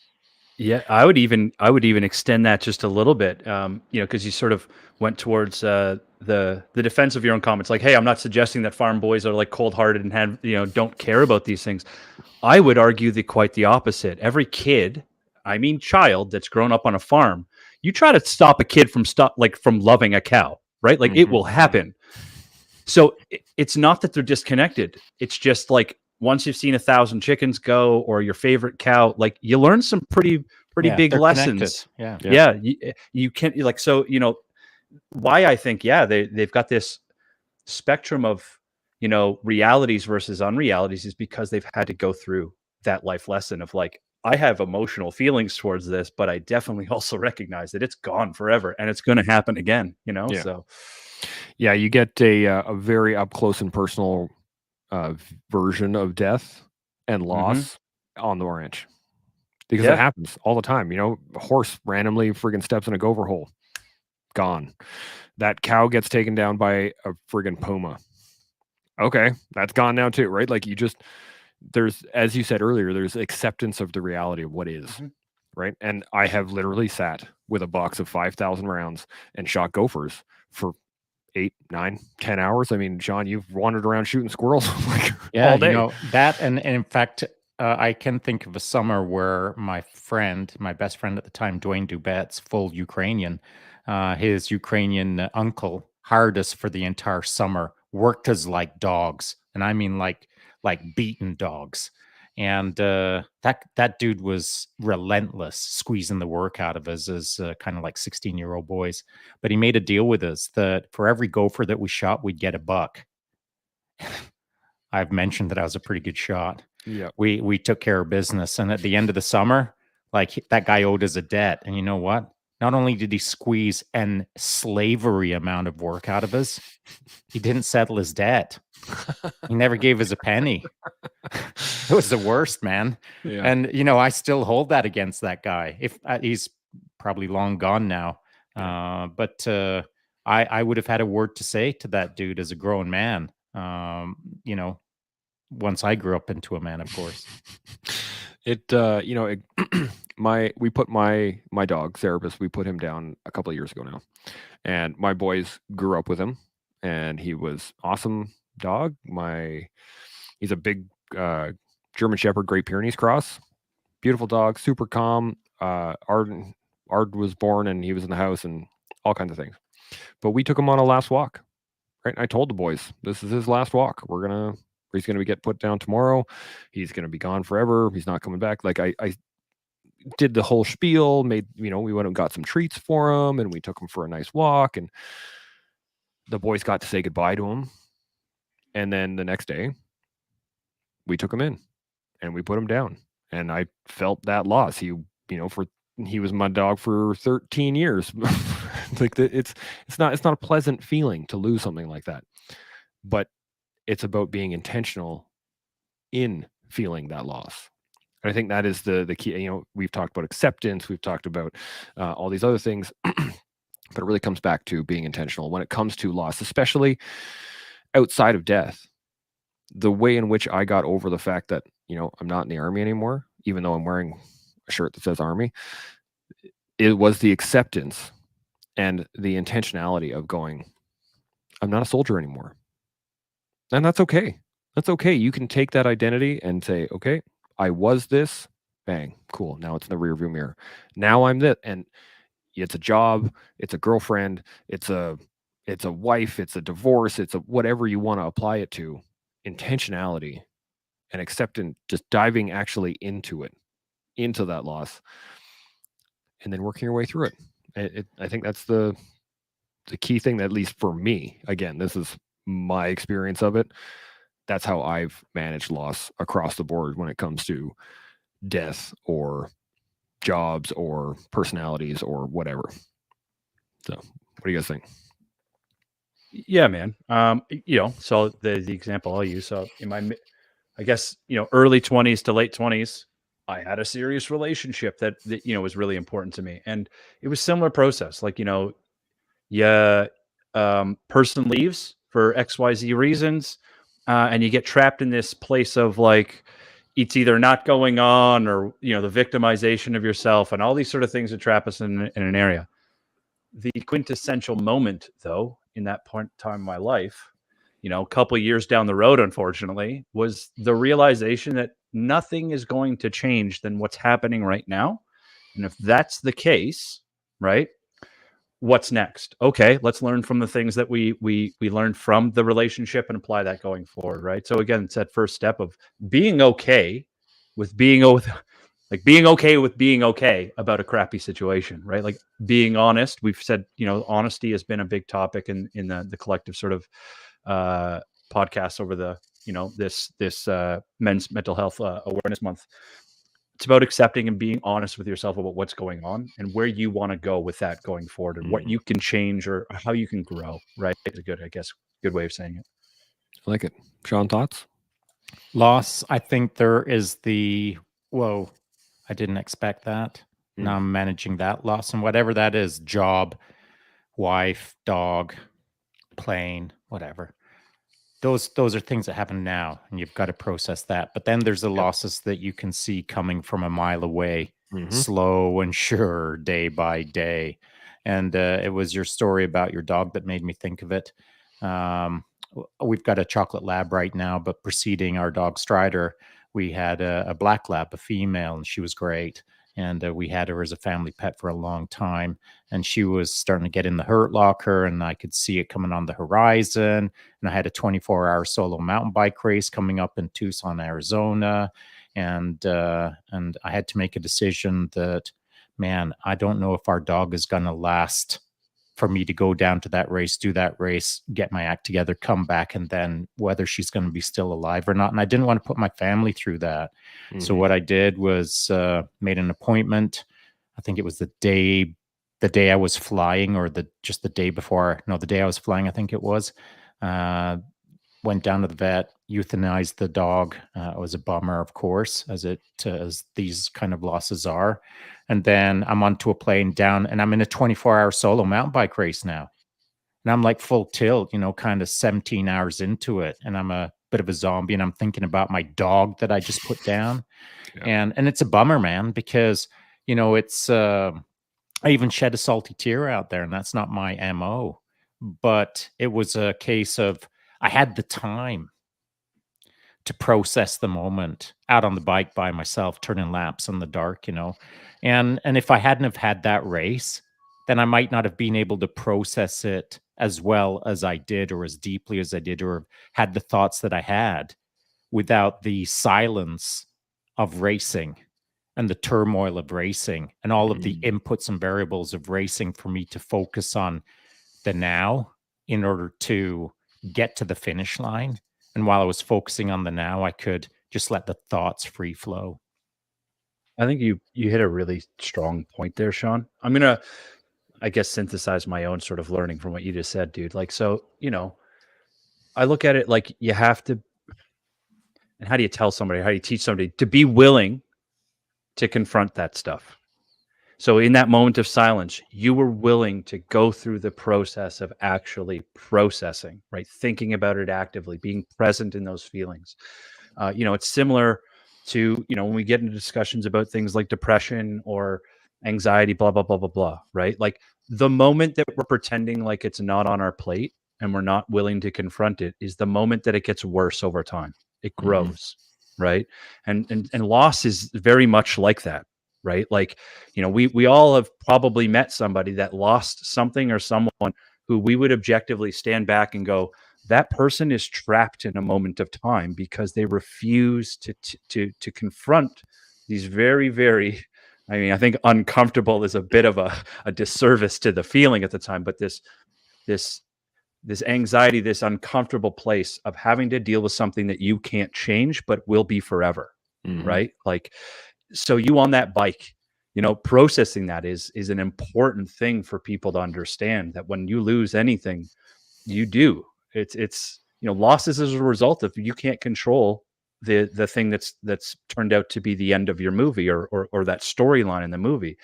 Yeah, I would even extend that just a little bit, because you sort of went towards the defense of your own comments. Like, hey, I'm not suggesting that farm boys are like cold-hearted and don't care about these things. I would argue quite the opposite. Every kid, I mean child, that's grown up on a farm, you try to stop a kid from loving a cow, right? Like it will happen. So it's not that they're disconnected. It's just like once you've seen 1,000 chickens go or your favorite cow, like you learn some pretty big lessons. Connected. Yeah. You can't why I think, they've got this spectrum of, realities versus unrealities is because they've had to go through that life lesson of like, I have emotional feelings towards this, but I definitely also recognize that it's gone forever and it's going to happen again, So yeah, you get a very up close and personal version of death and loss on the ranch because it happens all the time. A horse randomly friggin' steps in a gopher hole, gone. That cow gets taken down by a friggin' puma. Okay, that's gone now too, right? Like there's, as you said earlier, there's acceptance of the reality of what is, right? And I have literally sat with a box of 5,000 rounds and shot gophers for 8, 9, 10 hours. I mean, Shaun, you've wandered around shooting squirrels like Yeah, all day. that, and in fact, I can think of a summer where my best friend at the time, Dwayne Dubet's full Ukrainian, his Ukrainian uncle hired us for the entire summer, worked us like dogs, and I mean like beaten dogs. And that dude was relentless, squeezing the work out of us as kind of like 16-year-old boys. But he made a deal with us that for every gopher that we shot, we'd get a buck. I've mentioned that I was a pretty good shot. Yeah. We took care of business, and at the end of the summer, like that guy owed us a debt. And you know what? Not only did he squeeze an slavery amount of work out of us, he didn't settle his debt. He never gave us a penny. It was the worst, man. Yeah. And I still hold that against that guy. If he's probably long gone now, but I would have had a word to say to that dude as a grown man. Once I grew up into a man, of course. We put my dog therapist, we put him down a couple of years ago now, and my boys grew up with him, and he was awesome dog. He's a big German Shepherd, Great Pyrenees cross, beautiful dog, super calm. Ard was born, and he was in the house, and all kinds of things. But we took him on a last walk, right? And I told the boys, this is his last walk. He's going to get put down tomorrow. He's going to be gone forever. He's not coming back. Like I did the whole spiel, we went and got some treats for him, and we took him for a nice walk, and the boys got to say goodbye to him. And then the next day we took him in and we put him down, and I felt that loss. He was my dog for 13 years. Like it's not a pleasant feeling to lose something like that, but it's about being intentional in feeling that loss. And I think that is the key. We've talked about acceptance, we've talked about all these other things, but it really comes back to being intentional when it comes to loss, especially outside of death. The way in which I got over the fact that, I'm not in the Army anymore, even though I'm wearing a shirt that says Army, it was the acceptance and the intentionality of going, I'm not a soldier anymore. And that's okay. That's okay. You can take that identity and say, okay, I was this, bang, cool. Now it's in the rearview mirror. Now I'm this. And it's a job, it's a girlfriend, it's a wife, it's a divorce, it's a whatever you want to apply it to. Intentionality and acceptance, just diving actually into that loss, and then working your way through it. I think that's the key thing, at least for me. Again, this is my experience of it. That's how I've managed loss across the board when it comes to death or jobs or personalities or whatever. So what do you guys think? Yeah, man. So the example I'll use. So in my, I guess, early 20s to late 20s, I had a serious relationship that was really important to me. And it was similar process. Like, person leaves for XYZ reasons, and you get trapped in this place of like, it's either not going on or, the victimization of yourself and all these sort of things that trap us in an area. The quintessential moment, though, in that point in time in my life, a couple of years down the road, unfortunately, was the realization that nothing is going to change than what's happening right now. And if that's the case, right, what's next? Okay, let's learn from the things that we learned from the relationship and apply that going forward, right? So again, it's that first step of being okay with being okay about a crappy situation, right? Like being honest. We've said, honesty has been a big topic in the collective sort of podcasts over the, this Men's Mental Health Awareness Month. It's about accepting and being honest with yourself about what's going on and where you want to go with that going forward, and what you can change or how you can grow, right? It's a good way of saying it. I like it. Shaun, thoughts? Loss, I think there is whoa, I didn't expect that. Now I'm managing that loss, and whatever that is, job, wife, dog, plane, whatever. Those are things that happen now, and you've got to process that. But then there's the losses that you can see coming from a mile away, slow and sure, day by day. And it was your story about your dog that made me think of it. We've got a chocolate lab right now, but preceding our dog Strider, we had a black lab, a female, and she was great. And we had her as a family pet for a long time. And she was starting to get in the hurt locker, and I could see it coming on the horizon. And I had a 24-hour solo mountain bike race coming up in Tucson, Arizona. And I had to make a decision that, man, I don't know if our dog is going to last for me to go down to that race, do that race, get my act together, come back, and then whether she's going to be still alive or not. And I didn't want to put my family through that. Mm-hmm. So what I did was made an appointment. I think it was the day I was flying, or just the day before. No, the day I was flying, I think it was. Went down to the vet, euthanized the dog. It was a bummer, of course, as these kind of losses are. And then I'm onto a plane down, and I'm in a 24-hour solo mountain bike race now. And I'm like full tilt, kind of 17 hours into it. And I'm a bit of a zombie, and I'm thinking about my dog that I just put down. Yeah. And it's a bummer, man, because, it's, I even shed a salty tear out there, and that's not my MO. But it was a case of, I had the time to process the moment out on the bike by myself, turning laps in the dark, and if I hadn't have had that race, then I might not have been able to process it as well as I did, or as deeply as I did, or had the thoughts that I had without the silence of racing and the turmoil of racing and all of the inputs and variables of racing for me to focus on the now in order to get to the finish line. And while I was focusing on the now, I could just let the thoughts free flow. I think you hit a really strong point there, Shaun. I'm going to, I guess, synthesize my own sort of learning from what you just said, dude. Like, so, I look at it like you have to, and how do you tell somebody, how do you teach somebody to be willing to confront that stuff? So in that moment of silence, you were willing to go through the process of actually processing, right? Thinking about it actively, being present in those feelings. It's similar to, when we get into discussions about things like depression or anxiety, blah, blah, blah, blah, blah, right? Like the moment that we're pretending like it's not on our plate and we're not willing to confront it is the moment that it gets worse over time. It grows, right? And loss is very much like that. Right. Like, we all have probably met somebody that lost something or someone who we would objectively stand back and go, that person is trapped in a moment of time because they refuse to confront these very, very, I think uncomfortable is a bit of a disservice to the feeling at the time, but this anxiety, this uncomfortable place of having to deal with something that you can't change, but will be forever. Right. Like, so you on that bike, processing that is an important thing for people to understand, that when you lose anything, you do. It's losses as a result of you can't control the thing that's turned out to be the end of your movie or that storyline in the movie.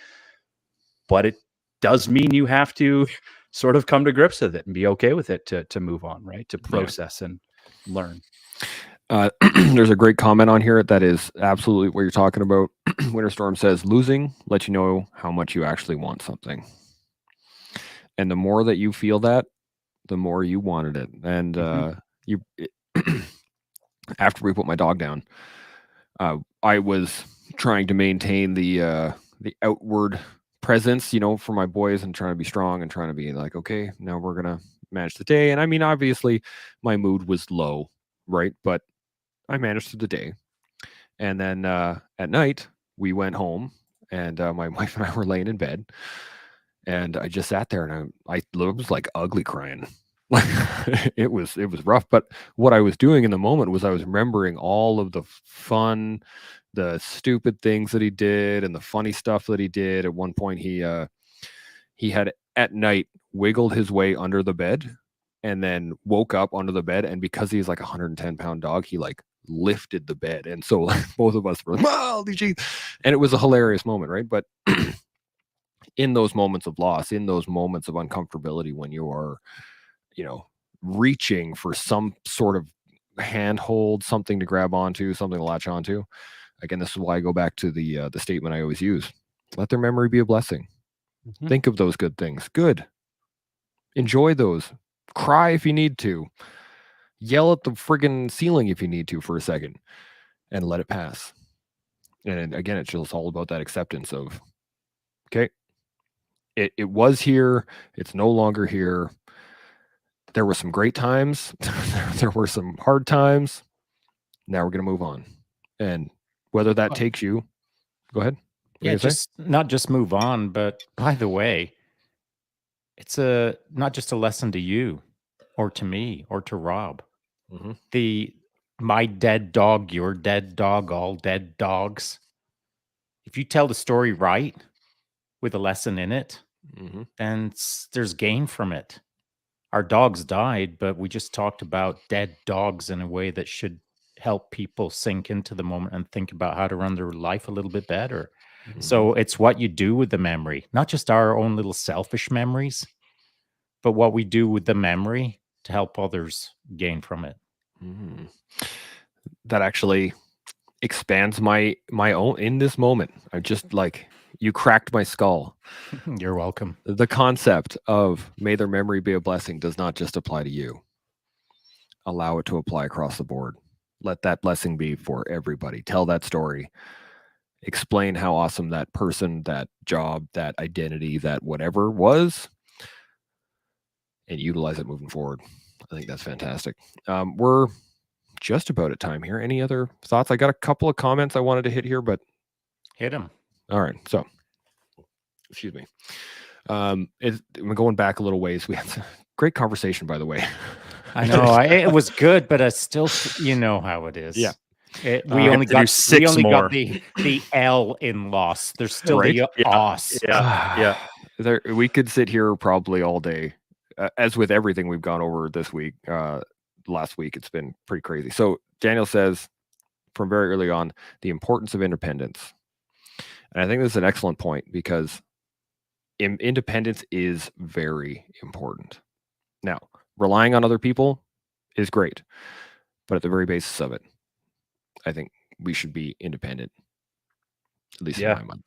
But it does mean you have to sort of come to grips with it and be okay with it to move on, right? To process and learn. There's a great comment on here that is absolutely what you're talking about. Winterstorm says, losing lets you know how much you actually want something. And the more that you feel that, the more you wanted it. And after we put my dog down, I was trying to maintain the outward presence, for my boys, and trying to be strong and trying to be like, okay, now we're going to manage the day. And I mean, obviously my mood was low, right? But I managed through the day. And then at night, we went home, and my wife and I were laying in bed, and I just sat there, and I was like ugly crying. it was rough. But what I was doing in the moment was I was remembering all of the fun, the stupid things that he did, and the funny stuff that he did. At one point, he had at night wiggled his way under the bed, and then woke up under the bed. And because he's like a 110-pound dog, he like lifted the bed, and so both of us were like, oh, geez. And it was a hilarious moment, right? But in those moments of loss, in those moments of uncomfortability, when you are reaching for some sort of handhold, something to grab onto, something to latch onto, again, this is why I go back to the statement I always use: let their memory be a blessing. Mhm. Think of those good things. Good. Enjoy those. Cry if you need to. Yell at the friggin' ceiling if you need to for a second and let it pass. And again, it's just all about that acceptance of, okay, it was here. It's no longer here. There were some great times. There were some hard times. Now we're going to move on. And whether that takes you, go ahead. What are Yeah, you gonna say? just not just move on, but by the way, it's not just a lesson to you or to me or to Rob. Mm-hmm. The my dead dog, your dead dog, all dead dogs. If you tell the story right with a lesson in it, Mm-hmm. then there's gain from it. Our dogs died, but we just talked about dead dogs in a way that should help people sink into the moment and think about how to run their life a little bit better. Mm-hmm. So it's what you do with the memory, not just our own little selfish memories, but what we do with the memory to help others gain from it. Mm-hmm. That actually expands my own in this moment. I just like you cracked my skull. You're welcome. The concept of may their memory be a blessing does not just apply to you. Allow it to apply across the board. Let that blessing be for everybody. Tell that story. Explain how awesome that person, that job, that identity, that whatever was, and utilize it moving forward. I think that's fantastic. We're just about at time here. Any other thoughts? I got a couple of comments I wanted to hit here, but Hit him. all right. So, excuse me. We're going back a little ways. We had a great conversation, by the way. I know it was good, but I still, you know how it is. Yeah. We only to do got 6 got more. the L in loss. There's still Right? the Yeah. os. Yeah. We could sit here probably all day. As with everything we've gone over this week, last week, it's been pretty crazy. So Daniel says from very early on, the importance of independence. And I think this is an excellent point because independence is very important. Now, relying on other people is great, but at the very basis of it, I think we should be independent, at least in Yeah. my mind.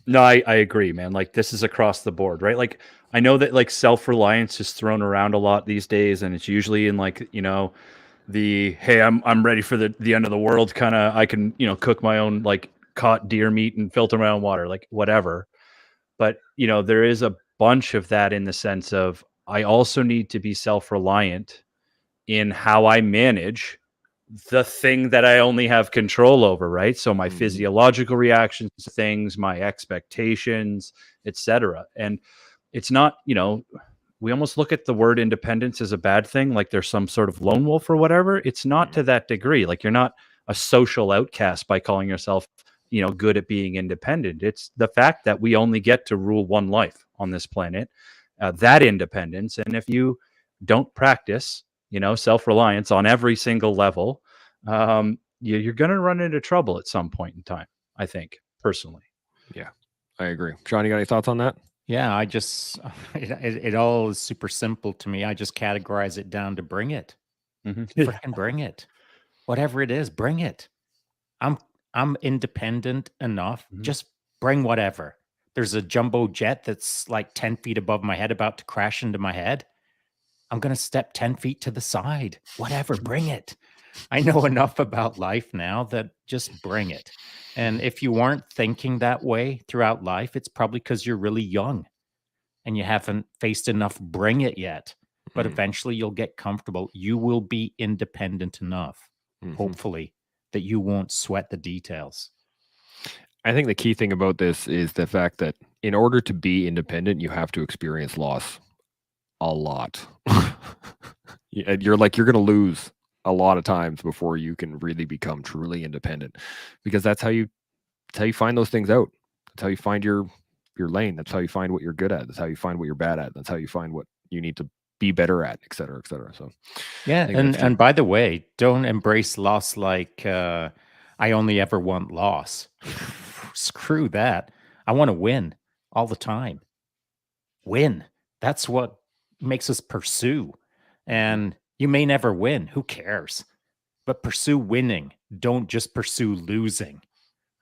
No, I agree, man. Like this is across the board, right? Like I know that like self-reliance is thrown around a lot these days, and it's usually in like, the hey, I'm ready for the end of the world kind of I can, cook my own like caught deer meat and filter my own water, like whatever. But, there is a bunch of that in the sense of I also need to be self-reliant in how I manage the thing that I only have control over, right? So my physiological reactions to things, my expectations, etc. And it's not, we almost look at the word independence as a bad thing, like there's some sort of lone wolf or whatever. It's not to that degree. Like you're not a social outcast by calling yourself, good at being independent. It's the fact that we only get to rule one life on this planet, that independence. And if you don't practice, self-reliance on every single level, you're going to run into trouble at some point in time, I think, personally. Yeah, I agree. Sean, you got any thoughts on that? Yeah, I just it all is super simple to me. I just categorize it down to bring it. Freaking bring it. Whatever it is, bring it. I'm independent enough. Just bring whatever. There's a jumbo jet that's like 10 feet above my head about to crash into my head. I'm going to step 10 feet to the side. Whatever, bring it. I know enough about life now that just bring it. And if you weren't thinking that way throughout life, it's probably because you're really young and you haven't faced enough bring it yet. But eventually you'll get comfortable. You will be independent enough, hopefully, that you won't sweat the details. I think the key thing about this is the fact that in order to be independent, you have to experience loss a lot. You're going to lose a lot of times before you can really become truly independent, because that's how you find those things out. That's how you find your lane. That's how you find what you're good at. That's how you find what you're bad at. That's how you find what you need to be better at, et cetera, et cetera. So yeah, and by the way, don't embrace loss like I only ever want loss. Screw that. I want to win all the time. Win. That's what makes us pursue. And you may never win. Who cares? But pursue winning. Don't just pursue losing.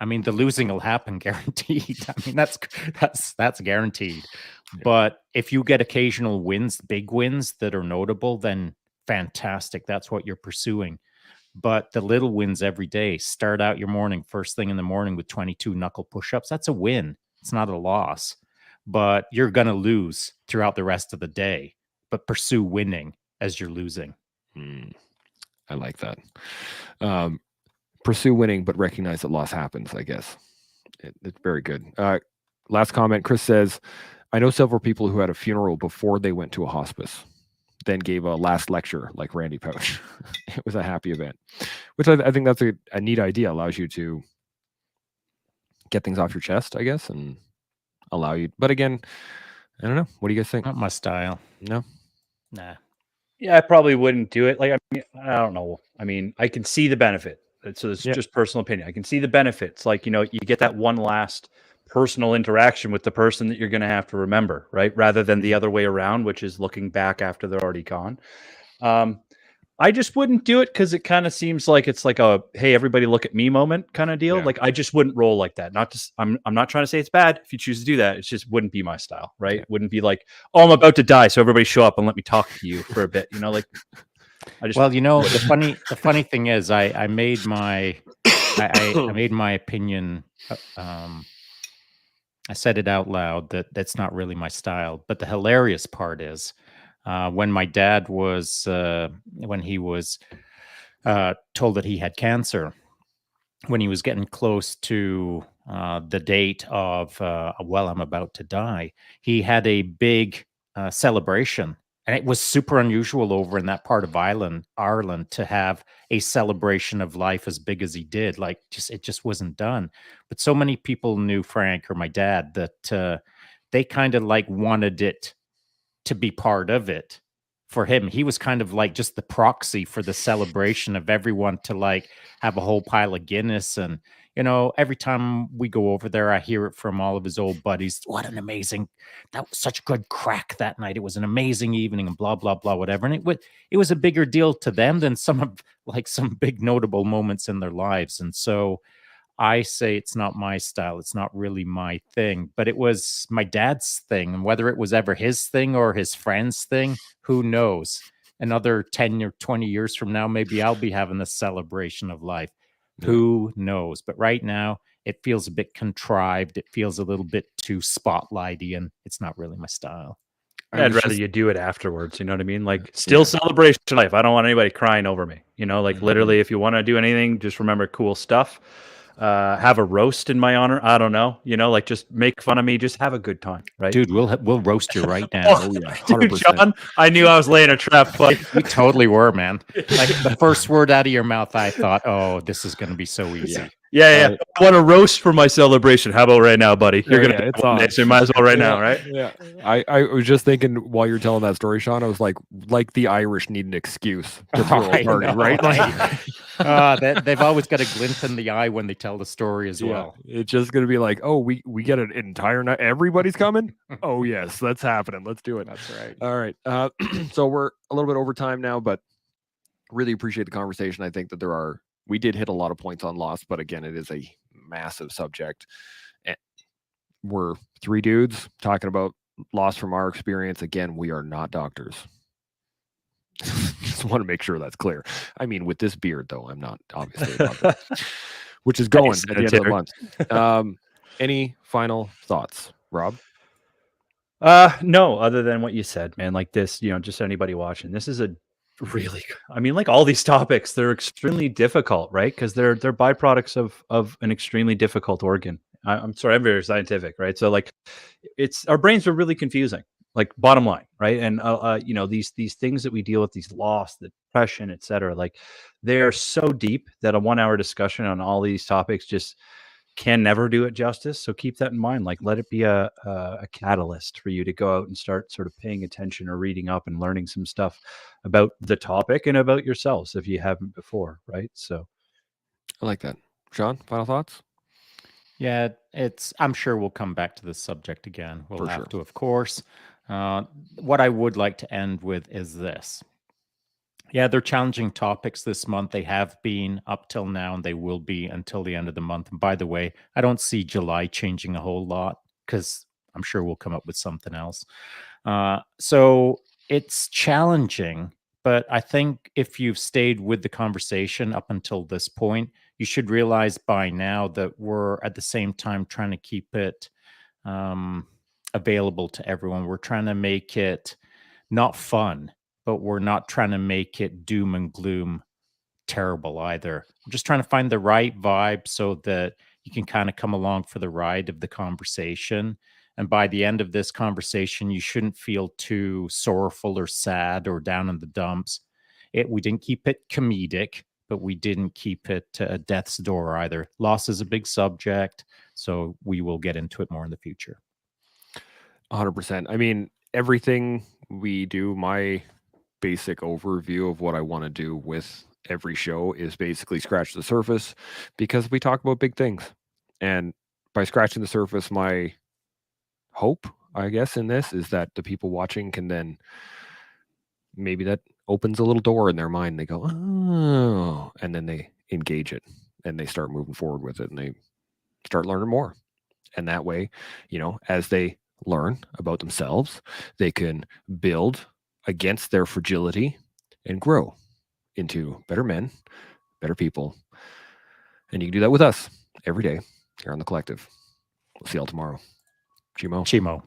I mean, the losing will happen, guaranteed. I mean, that's guaranteed. But if you get occasional wins, big wins that are notable, then fantastic. That's what you're pursuing. But the little wins every day, start out your morning first thing in the morning with 22 knuckle push-ups. That's a win. It's not a loss. But you're going to lose throughout the rest of the day. But pursue winning as you're losing. I like that. Pursue winning, but recognize that loss happens, I guess. It's very good. Last comment, Chris says, I know several people who had a funeral before they went to a hospice, then gave a last lecture like Randy Pouch. It was a happy event, which I think that's a neat idea. Allows you to get things off your chest, I guess, and allow you. But again, I don't know. What do you guys think? Not my style. No? Nah. Yeah, I probably wouldn't do it. Like, I mean, I don't know. I mean, I can see the benefit. So it's just personal opinion. I can see the benefits. Like, you get that one last personal interaction with the person that you're going to have to remember, right? Rather than the other way around, which is looking back after they're already gone. I just wouldn't do it because it kind of seems like it's like a hey, everybody look at me moment kind of deal. Yeah. Like I just wouldn't roll like that. Not just I'm not trying to say it's bad if you choose to do that. It just wouldn't be my style, right? Yeah. Wouldn't be like, oh, I'm about to die, so everybody show up and let me talk to you for a bit. Like I just the funny thing is I made my I made my opinion I said it out loud that's not really my style. But the hilarious part is when my dad was when he was told that he had cancer, when he was getting close to the date of well, I'm about to die, he had a big celebration. And it was super unusual over in that part of Ireland to have a celebration of life as big as he did. Like, it just wasn't done. But so many people knew Frank or my dad that they kind of like wanted it to be part of it for him. He was kind of like just the proxy for the celebration of everyone to like have a whole pile of Guinness. And, every time we go over there, I hear it from all of his old buddies. What an amazing, that was such a good crack that night. It was an amazing evening and blah, blah, blah, whatever. And it was a bigger deal to them than some big notable moments in their lives. And so I say it's not my style. It's not really my thing, but it was my dad's thing. And whether it was ever his thing or his friend's thing, who knows? Another 10 or 20 years from now, maybe I'll be having a celebration of life. Yeah. Who knows? But right now, it feels a bit contrived. It feels a little bit too spotlighty, and it's not really my style. I'd rather you do it afterwards. You know what I mean? Like, still celebration life. I don't want anybody crying over me. Like literally, if you want to do anything, just remember cool stuff. Have a roast in my honor. I don't know. Like just make fun of me. Just have a good time, right? Dude, we'll roast you right now. Oh yeah, 100%. Dude, John, I knew I was laying a trap, but you totally were, man. Like the first word out of your mouth, I thought, "Oh, this is going to be so easy." Yeah. I want a roast for my celebration. How about right now, buddy? You're gonna it's on. So you might as well right now, right? Yeah. I was just thinking while you're telling that story, Sean, I was like the Irish need an excuse to throw a party, right? Like, they've always got a glint in the eye when they tell the story as well. It's just gonna be like, oh, we get an entire night. Everybody's coming. Oh yes, that's happening. Let's do it. That's right. All right. So we're a little bit over time now, but really appreciate the conversation. I think that we did hit a lot of points on loss, but again, it is a massive subject. And we're three dudes talking about loss from our experience. Again, we are not doctors. Just want to make sure that's clear. I mean, with this beard, though, I'm not obviously a doctor, which is going at the end of the month. Any final thoughts, Rob? No, other than what you said, man. Like this, just anybody watching. This is like all these topics, they're extremely difficult, right? Because they're byproducts of an extremely difficult organ. I'm sorry, I'm very scientific, right? So like, our brains are really confusing. Like bottom line, right? And these things that we deal with, these loss, the depression, etc. Like they're so deep that a 1 hour discussion on all these topics just can never do it justice. So keep that in mind. Like let it be a catalyst for you to go out and start sort of paying attention or reading up and learning some stuff about the topic and about yourselves if you haven't before, right? So I like that. Sean, final thoughts? Yeah, I'm sure we'll come back to this subject again. We'll have to, of course. What I would like to end with is this. Yeah, they're challenging topics this month. They have been up till now, and they will be until the end of the month. And by the way, I don't see July changing a whole lot because I'm sure we'll come up with something else. So it's challenging, but I think if you've stayed with the conversation up until this point, you should realize by now that we're at the same time trying to keep it um, available to everyone. We're trying to make it not fun, but we're not trying to make it doom and gloom terrible either. We're just trying to find the right vibe so that you can kind of come along for the ride of the conversation. And by the end of this conversation, you shouldn't feel too sorrowful or sad or down in the dumps. We didn't keep it comedic, but we didn't keep it death's door either. Loss is a big subject, so we will get into it more in the future. 100%. I mean, everything we do, my basic overview of what I want to do with every show is basically scratch the surface, because we talk about big things. And by scratching the surface, my hope, I guess, in this is that the people watching can then, maybe that opens a little door in their mind. They go, oh, and then they engage it and they start moving forward with it and they start learning more. And that way, as they learn about themselves, they can build against their fragility and grow into better men, better people. And you can do that with us every day here on The Collective. We'll see y'all tomorrow. Chimo. Chimo.